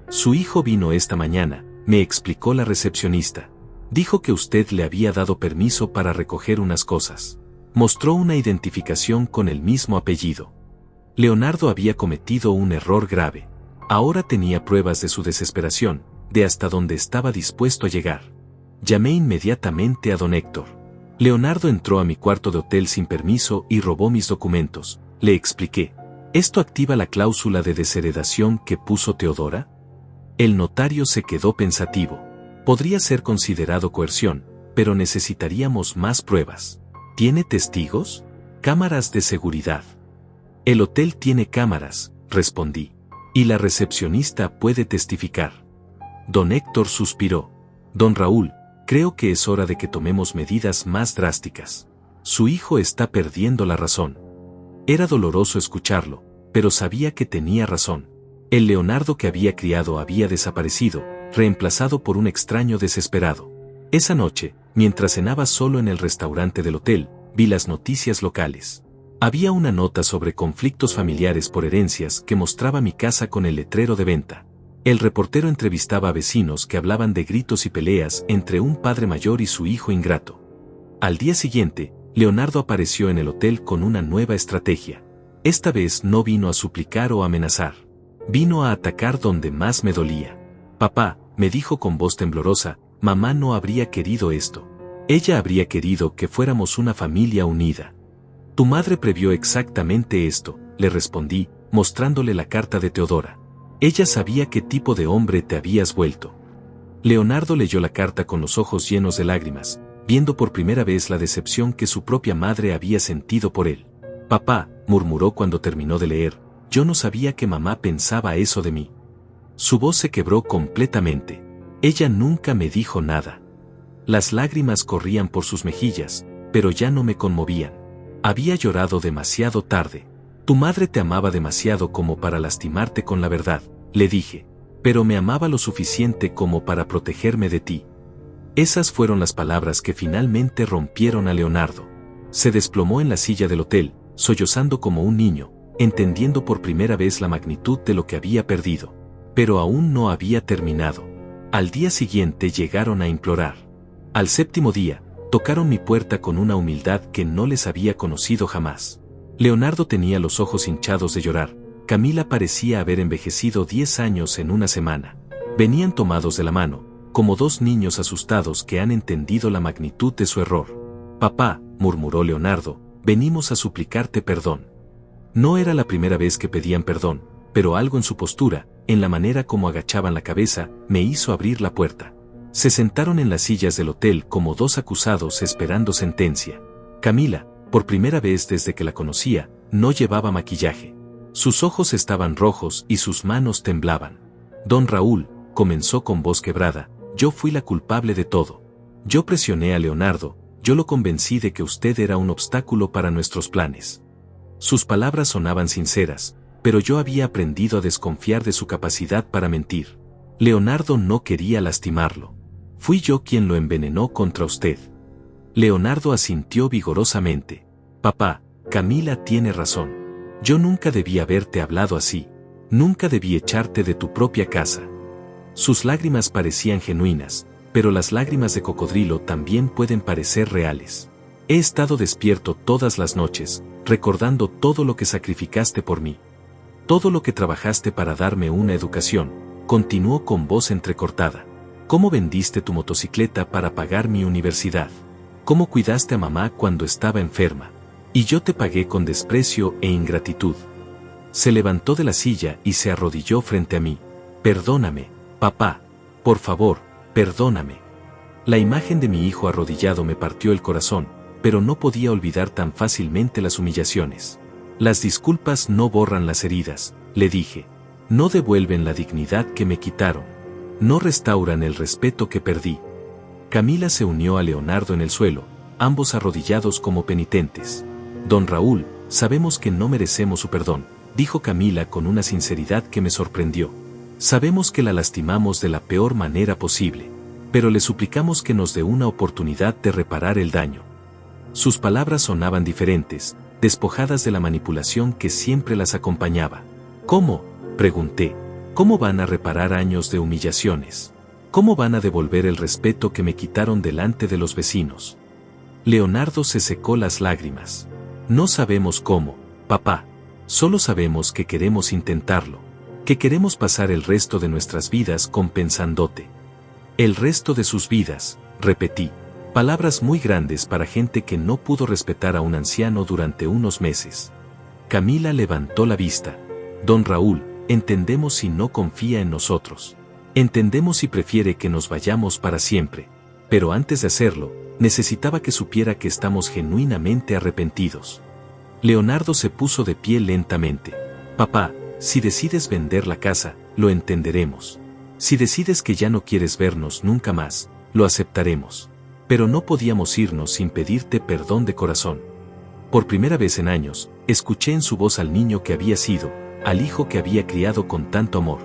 Su hijo vino esta mañana, me explicó la recepcionista. Dijo que usted le había dado permiso para recoger unas cosas. Mostró una identificación con el mismo apellido. Leonardo había cometido un error grave. Ahora tenía pruebas de su desesperación, de hasta dónde estaba dispuesto a llegar. Llamé inmediatamente a don Héctor. Leonardo entró a mi cuarto de hotel sin permiso y robó mis documentos, le expliqué. ¿Esto activa la cláusula de desheredación que puso Teodora? El notario se quedó pensativo. Podría ser considerado coerción, pero necesitaríamos más pruebas. ¿Tiene testigos? Cámaras de seguridad. El hotel tiene cámaras, respondí. Y la recepcionista puede testificar. Don Héctor suspiró. Don Raúl, creo que es hora de que tomemos medidas más drásticas. Su hijo está perdiendo la razón. Era doloroso escucharlo, pero sabía que tenía razón. El Leonardo que había criado había desaparecido, reemplazado por un extraño desesperado. Esa noche, mientras cenaba solo en el restaurante del hotel, vi las noticias locales. Había una nota sobre conflictos familiares por herencias que mostraba mi casa con el letrero de venta. El reportero entrevistaba a vecinos que hablaban de gritos y peleas entre un padre mayor y su hijo ingrato. Al día siguiente, Leonardo apareció en el hotel con una nueva estrategia. Esta vez no vino a suplicar o amenazar. Vino a atacar donde más me dolía. Papá, me dijo con voz temblorosa, mamá no habría querido esto. Ella habría querido que fuéramos una familia unida. Tu madre previó exactamente esto, le respondí, mostrándole la carta de Teodora. Ella sabía qué tipo de hombre te habías vuelto. Leonardo leyó la carta con los ojos llenos de lágrimas, viendo por primera vez la decepción que su propia madre había sentido por él. Papá, murmuró cuando terminó de leer, yo no sabía que mamá pensaba eso de mí. Su voz se quebró completamente. Ella nunca me dijo nada. Las lágrimas corrían por sus mejillas, pero ya no me conmovían. Había llorado demasiado tarde. Tu madre te amaba demasiado como para lastimarte con la verdad, le dije, pero me amaba lo suficiente como para protegerme de ti. Esas fueron las palabras que finalmente rompieron a Leonardo. Se desplomó en la silla del hotel, sollozando como un niño, entendiendo por primera vez la magnitud de lo que había perdido. Pero aún no había terminado. Al día siguiente llegaron a implorar. Al séptimo día, tocaron mi puerta con una humildad que no les había conocido jamás. Leonardo tenía los ojos hinchados de llorar. Camila parecía haber envejecido 10 años en una semana. Venían tomados de la mano, como dos niños asustados que han entendido la magnitud de su error. Papá, murmuró Leonardo, venimos a suplicarte perdón. No era la primera vez que pedían perdón, pero algo en su postura, en la manera como agachaban la cabeza, me hizo abrir la puerta. Se sentaron en las sillas del hotel como dos acusados esperando sentencia. Camila, por primera vez desde que la conocía, no llevaba maquillaje. Sus ojos estaban rojos y sus manos temblaban. Don Raúl, comenzó con voz quebrada, yo fui la culpable de todo. Yo presioné a Leonardo, yo lo convencí de que usted era un obstáculo para nuestros planes. Sus palabras sonaban sinceras, pero yo había aprendido a desconfiar de su capacidad para mentir. Leonardo no quería lastimarlo. Fui yo quien lo envenenó contra usted. Leonardo asintió vigorosamente. Papá, Camila tiene razón. Yo nunca debí haberte hablado así. Nunca debí echarte de tu propia casa. Sus lágrimas parecían genuinas, pero las lágrimas de cocodrilo también pueden parecer reales. He estado despierto todas las noches, recordando todo lo que sacrificaste por mí. Todo lo que trabajaste para darme una educación, continuó con voz entrecortada. ¿Cómo vendiste tu motocicleta para pagar mi universidad? ¿Cómo cuidaste a mamá cuando estaba enferma? Y yo te pagué con desprecio e ingratitud. Se levantó de la silla y se arrodilló frente a mí. Perdóname, papá. Por favor, perdóname. La imagen de mi hijo arrodillado me partió el corazón, pero no podía olvidar tan fácilmente las humillaciones. Las disculpas no borran las heridas, le dije. No devuelven la dignidad que me quitaron. No restauran el respeto que perdí. Camila se unió a Leonardo en el suelo, ambos arrodillados como penitentes. Don Raúl, sabemos que no merecemos su perdón, dijo Camila con una sinceridad que me sorprendió. Sabemos que la lastimamos de la peor manera posible, pero le suplicamos que nos dé una oportunidad de reparar el daño. Sus palabras sonaban diferentes, despojadas de la manipulación que siempre las acompañaba. ¿Cómo?, pregunté. ¿Cómo van a reparar años de humillaciones? ¿Cómo van a devolver el respeto que me quitaron delante de los vecinos? Leonardo se secó las lágrimas. No sabemos cómo, papá. Solo sabemos que queremos intentarlo. Que queremos pasar el resto de nuestras vidas compensándote. El resto de sus vidas, repetí. Palabras muy grandes para gente que no pudo respetar a un anciano durante unos meses. Camila levantó la vista. Don Raúl, entendemos si no confía en nosotros. Entendemos si prefiere que nos vayamos para siempre. Pero antes de hacerlo, necesitaba que supiera que estamos genuinamente arrepentidos. Leonardo se puso de pie lentamente. Papá, si decides vender la casa, lo entenderemos. Si decides que ya no quieres vernos nunca más, lo aceptaremos. Pero no podíamos irnos sin pedirte perdón de corazón. Por primera vez en años, escuché en su voz al niño que había sido, al hijo que había criado con tanto amor.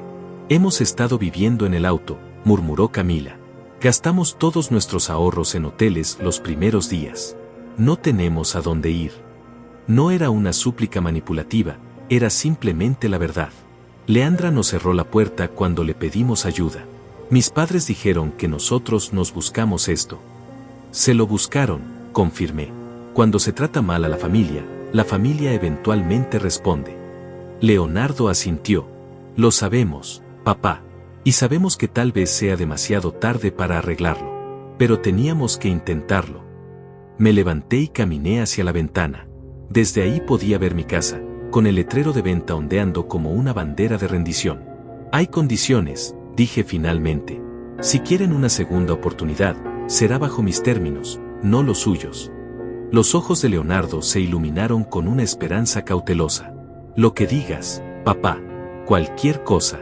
Hemos estado viviendo en el auto, murmuró Camila. Gastamos todos nuestros ahorros en hoteles los primeros días. No tenemos a dónde ir. No era una súplica manipulativa, era simplemente la verdad. Leandra nos cerró la puerta cuando le pedimos ayuda. Mis padres dijeron que nosotros nos buscamos esto. Se lo buscaron, confirmé. Cuando se trata mal a la familia eventualmente responde. Leonardo asintió. Lo sabemos, papá. Y sabemos que tal vez sea demasiado tarde para arreglarlo. Pero teníamos que intentarlo. Me levanté y caminé hacia la ventana. Desde ahí podía ver mi casa, con el letrero de venta ondeando como una bandera de rendición. Hay condiciones, dije finalmente. Si quieren una segunda oportunidad, será bajo mis términos, no los suyos. Los ojos de Leonardo se iluminaron con una esperanza cautelosa. Lo que digas, papá. Cualquier cosa.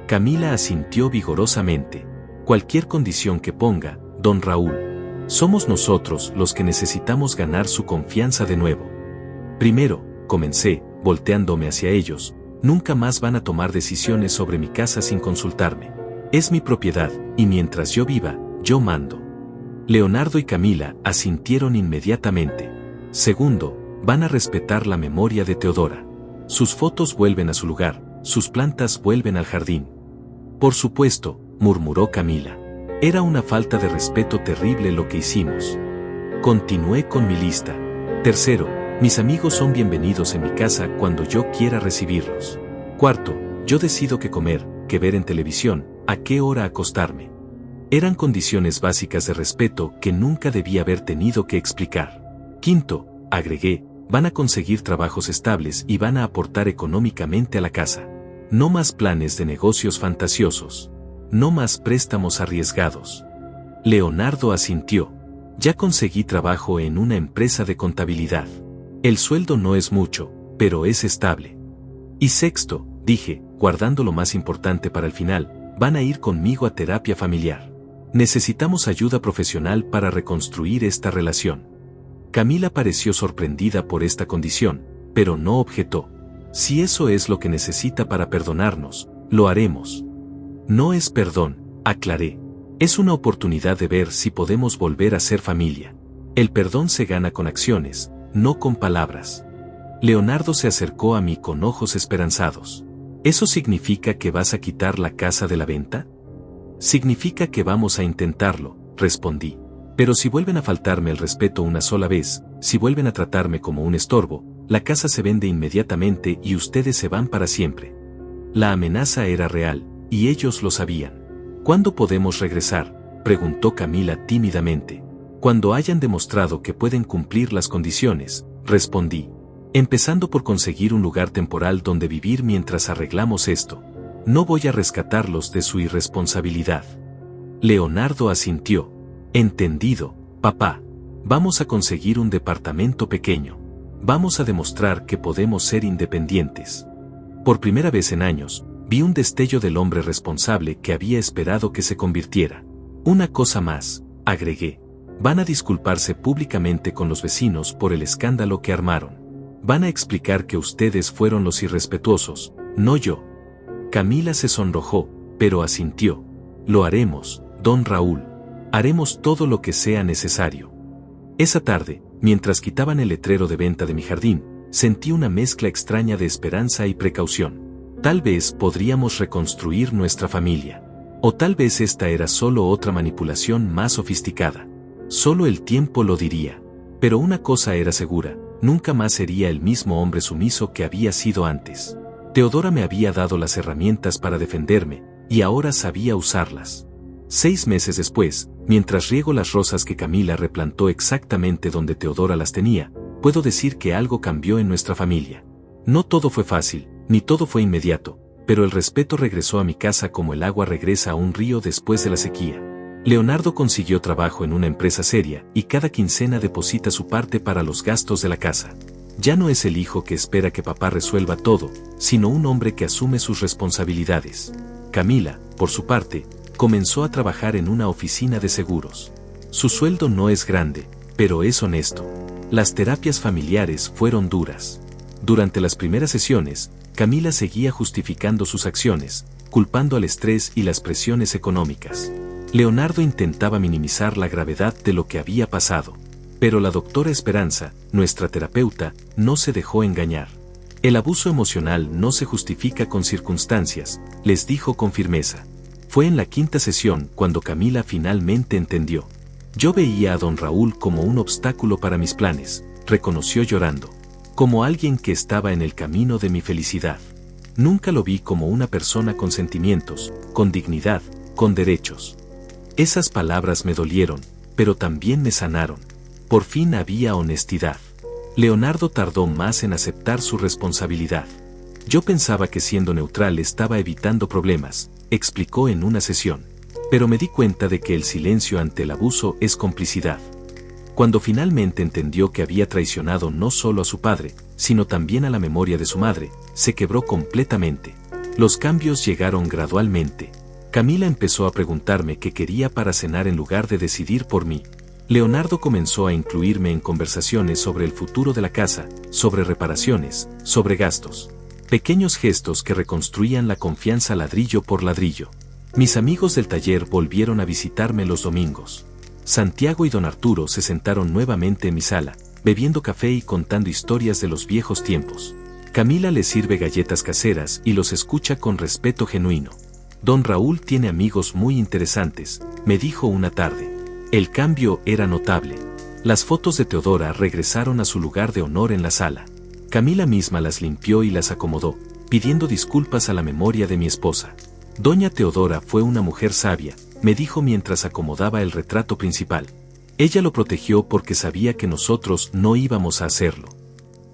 Camila asintió vigorosamente. Cualquier condición que ponga, don Raúl. Somos nosotros los que necesitamos ganar su confianza de nuevo. Primero, comencé, volteándome hacia ellos, nunca más van a tomar decisiones sobre mi casa sin consultarme. Es mi propiedad, y mientras yo viva, yo mando. Leonardo y Camila asintieron inmediatamente. Segundo, van a respetar la memoria de Teodora. Sus fotos vuelven a su lugar, sus plantas vuelven al jardín. Por supuesto, murmuró Camila. Era una falta de respeto terrible lo que hicimos. Continué con mi lista. Tercero, mis amigos son bienvenidos en mi casa cuando yo quiera recibirlos. Cuarto, yo decido qué comer, qué ver en televisión, a qué hora acostarme. Eran condiciones básicas de respeto que nunca debía haber tenido que explicar. Quinto, agregué, van a conseguir trabajos estables y van a aportar económicamente a la casa. No más planes de negocios fantasiosos. No más préstamos arriesgados. Leonardo asintió. Ya conseguí trabajo en una empresa de contabilidad. El sueldo no es mucho, pero es estable. Y sexto, dije, guardando lo más importante para el final, van a ir conmigo a terapia familiar. Necesitamos ayuda profesional para reconstruir esta relación. Camila pareció sorprendida por esta condición, pero no objetó. Si eso es lo que necesita para perdonarnos, lo haremos. No es perdón, aclaré. Es una oportunidad de ver si podemos volver a ser familia. El perdón se gana con acciones, no con palabras. Leonardo se acercó a mí con ojos esperanzados. ¿Eso significa que vas a quitar la casa de la venta? Significa que vamos a intentarlo, respondí. Pero si vuelven a faltarme el respeto una sola vez, si vuelven a tratarme como un estorbo, la casa se vende inmediatamente y ustedes se van para siempre. La amenaza era real, y ellos lo sabían. ¿Cuándo podemos regresar?, preguntó Camila tímidamente. Cuando hayan demostrado que pueden cumplir las condiciones, respondí. Empezando por conseguir un lugar temporal donde vivir mientras arreglamos esto. No voy a rescatarlos de su irresponsabilidad. Leonardo asintió. Entendido, papá. Vamos a conseguir un departamento pequeño. Vamos a demostrar que podemos ser independientes. Por primera vez en años, vi un destello del hombre responsable que había esperado que se convirtiera. Una cosa más, agregué. Van a disculparse públicamente con los vecinos por el escándalo que armaron. Van a explicar que ustedes fueron los irrespetuosos, no yo. Camila se sonrojó, pero asintió. Lo haremos, don Raúl. Haremos todo lo que sea necesario. Esa tarde, mientras quitaban el letrero de venta de mi jardín, sentí una mezcla extraña de esperanza y precaución. Tal vez podríamos reconstruir nuestra familia. O tal vez esta era solo otra manipulación más sofisticada. Solo el tiempo lo diría. Pero una cosa era segura, nunca más sería el mismo hombre sumiso que había sido antes. Teodora me había dado las herramientas para defenderme, y ahora sabía usarlas. 6 meses después, mientras riego las rosas que Camila replantó exactamente donde Teodora las tenía, puedo decir que algo cambió en nuestra familia. No todo fue fácil, ni todo fue inmediato, pero el respeto regresó a mi casa como el agua regresa a un río después de la sequía. Leonardo consiguió trabajo en una empresa seria y cada quincena deposita su parte para los gastos de la casa. Ya no es el hijo que espera que papá resuelva todo, sino un hombre que asume sus responsabilidades. Camila, por su parte, comenzó a trabajar en una oficina de seguros. Su sueldo no es grande, pero es honesto. Las terapias familiares fueron duras. Durante las primeras sesiones, Camila seguía justificando sus acciones, culpando al estrés y las presiones económicas. Leonardo intentaba minimizar la gravedad de lo que había pasado. Pero la doctora Esperanza, nuestra terapeuta, no se dejó engañar. El abuso emocional no se justifica con circunstancias, les dijo con firmeza. Fue en la 5ª sesión cuando Camila finalmente entendió. Yo veía a don Raúl como un obstáculo para mis planes, reconoció llorando. Como alguien que estaba en el camino de mi felicidad. Nunca lo vi como una persona con sentimientos, con dignidad, con derechos. Esas palabras me dolieron, pero también me sanaron. Por fin había honestidad. Leonardo tardó más en aceptar su responsabilidad. Yo pensaba que siendo neutral estaba evitando problemas, explicó en una sesión. Pero me di cuenta de que el silencio ante el abuso es complicidad. Cuando finalmente entendió que había traicionado no solo a su padre, sino también a la memoria de su madre, se quebró completamente. Los cambios llegaron gradualmente. Camila empezó a preguntarme qué quería para cenar en lugar de decidir por mí. Leonardo comenzó a incluirme en conversaciones sobre el futuro de la casa, sobre reparaciones, sobre gastos. Pequeños gestos que reconstruían la confianza ladrillo por ladrillo. Mis amigos del taller volvieron a visitarme los domingos. Santiago y don Arturo se sentaron nuevamente en mi sala, bebiendo café y contando historias de los viejos tiempos. Camila les sirve galletas caseras y los escucha con respeto genuino. Don Raúl tiene amigos muy interesantes, me dijo una tarde. El cambio era notable. Las fotos de Teodora regresaron a su lugar de honor en la sala. Camila misma las limpió y las acomodó, pidiendo disculpas a la memoria de mi esposa. Doña Teodora fue una mujer sabia, me dijo mientras acomodaba el retrato principal. Ella lo protegió porque sabía que nosotros no íbamos a hacerlo.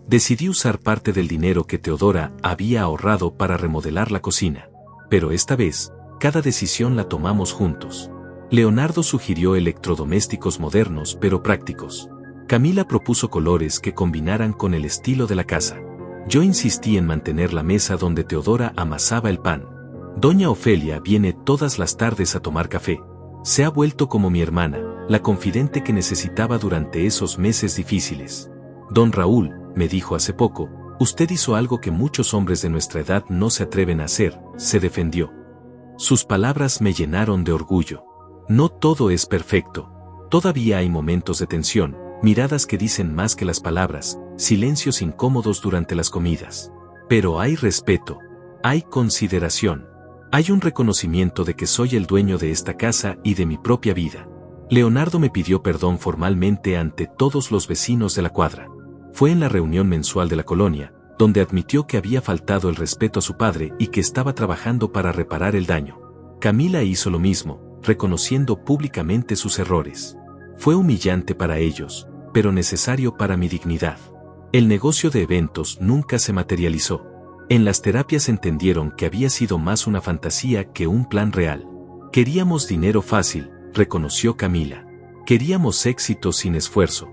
Decidí usar parte del dinero que Teodora había ahorrado para remodelar la cocina. Pero esta vez, cada decisión la tomamos juntos. Leonardo sugirió electrodomésticos modernos pero prácticos. Camila propuso colores que combinaran con el estilo de la casa. Yo insistí en mantener la mesa donde Teodora amasaba el pan. Doña Ofelia viene todas las tardes a tomar café. Se ha vuelto como mi hermana, la confidente que necesitaba durante esos meses difíciles. Don Raúl, me dijo hace poco, usted hizo algo que muchos hombres de nuestra edad no se atreven a hacer, se defendió. Sus palabras me llenaron de orgullo. No todo es perfecto. Todavía hay momentos de tensión, miradas que dicen más que las palabras, silencios incómodos durante las comidas. Pero hay respeto, hay consideración. Hay un reconocimiento de que soy el dueño de esta casa y de mi propia vida. Leonardo me pidió perdón formalmente ante todos los vecinos de la cuadra. Fue en la reunión mensual de la colonia, donde admitió que había faltado el respeto a su padre y que estaba trabajando para reparar el daño. Camila hizo lo mismo, reconociendo públicamente sus errores. Fue humillante para ellos, pero necesario para mi dignidad. El negocio de eventos nunca se materializó. En las terapias entendieron que había sido más una fantasía que un plan real. Queríamos dinero fácil, reconoció Camila. Queríamos éxito sin esfuerzo.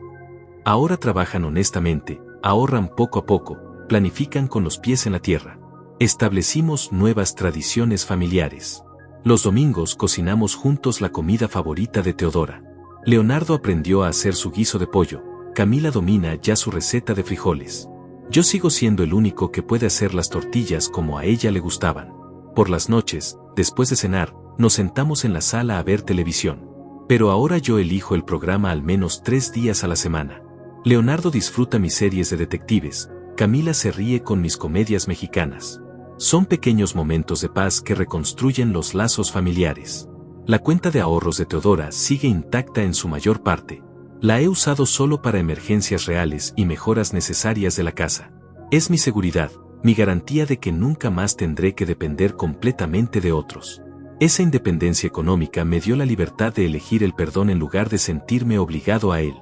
Ahora trabajan honestamente, ahorran poco a poco, planifican con los pies en la tierra. Establecimos nuevas tradiciones familiares. Los domingos cocinamos juntos la comida favorita de Teodora. Leonardo aprendió a hacer su guiso de pollo, Camila domina ya su receta de frijoles. Yo sigo siendo el único que puede hacer las tortillas como a ella le gustaban. Por las noches, después de cenar, nos sentamos en la sala a ver televisión. Pero ahora yo elijo el programa al menos 3 días a la semana. Leonardo disfruta mis series de detectives, Camila se ríe con mis comedias mexicanas. Son pequeños momentos de paz que reconstruyen los lazos familiares. La cuenta de ahorros de Teodora sigue intacta en su mayor parte. La he usado solo para emergencias reales y mejoras necesarias de la casa. Es mi seguridad, mi garantía de que nunca más tendré que depender completamente de otros. Esa independencia económica me dio la libertad de elegir el perdón en lugar de sentirme obligado a él.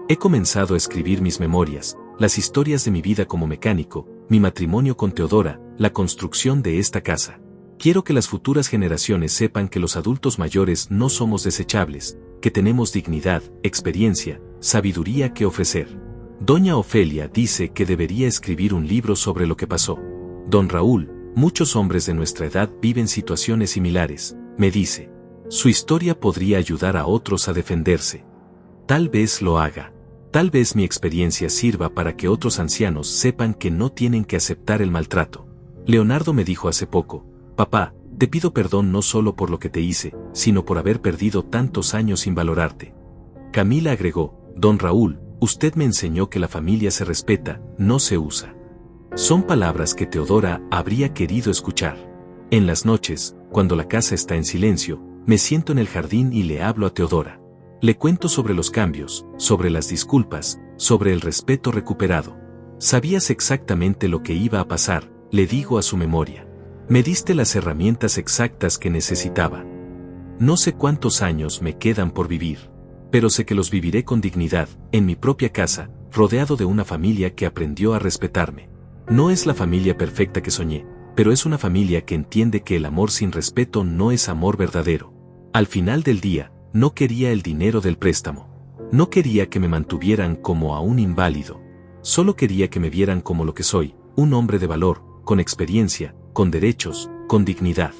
He comenzado a escribir mis memorias, las historias de mi vida como mecánico, mi matrimonio con Teodora, la construcción de esta casa. Quiero que las futuras generaciones sepan que los adultos mayores no somos desechables, que tenemos dignidad, experiencia, sabiduría que ofrecer. Doña Ofelia dice que debería escribir un libro sobre lo que pasó. Don Raúl, muchos hombres de nuestra edad viven situaciones similares, me dice. Su historia podría ayudar a otros a defenderse. Tal vez lo haga. Tal vez mi experiencia sirva para que otros ancianos sepan que no tienen que aceptar el maltrato. Leonardo me dijo hace poco, papá, te pido perdón no solo por lo que te hice, sino por haber perdido tantos años sin valorarte. Camila agregó, don Raúl, usted me enseñó que la familia se respeta, no se usa. Son palabras que Teodora habría querido escuchar. En las noches, cuando la casa está en silencio, me siento en el jardín y le hablo a Teodora. Le cuento sobre los cambios, sobre las disculpas, sobre el respeto recuperado. Sabías exactamente lo que iba a pasar, le digo a su memoria. Me diste las herramientas exactas que necesitaba. No sé cuántos años me quedan por vivir, pero sé que los viviré con dignidad, en mi propia casa, rodeado de una familia que aprendió a respetarme. No es la familia perfecta que soñé, pero es una familia que entiende que el amor sin respeto no es amor verdadero. Al final del día, no quería el dinero del préstamo. No quería que me mantuvieran como a un inválido. Solo quería que me vieran como lo que soy, un hombre de valor, con experiencia, con derechos, con dignidad.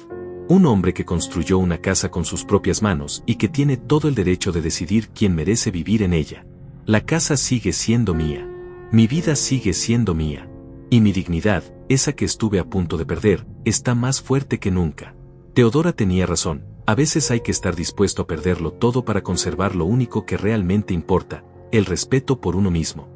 Un hombre que construyó una casa con sus propias manos y que tiene todo el derecho de decidir quién merece vivir en ella. La casa sigue siendo mía. Mi vida sigue siendo mía. Y mi dignidad, esa que estuve a punto de perder, está más fuerte que nunca. Teodora tenía razón, a veces hay que estar dispuesto a perderlo todo para conservar lo único que realmente importa, el respeto por uno mismo.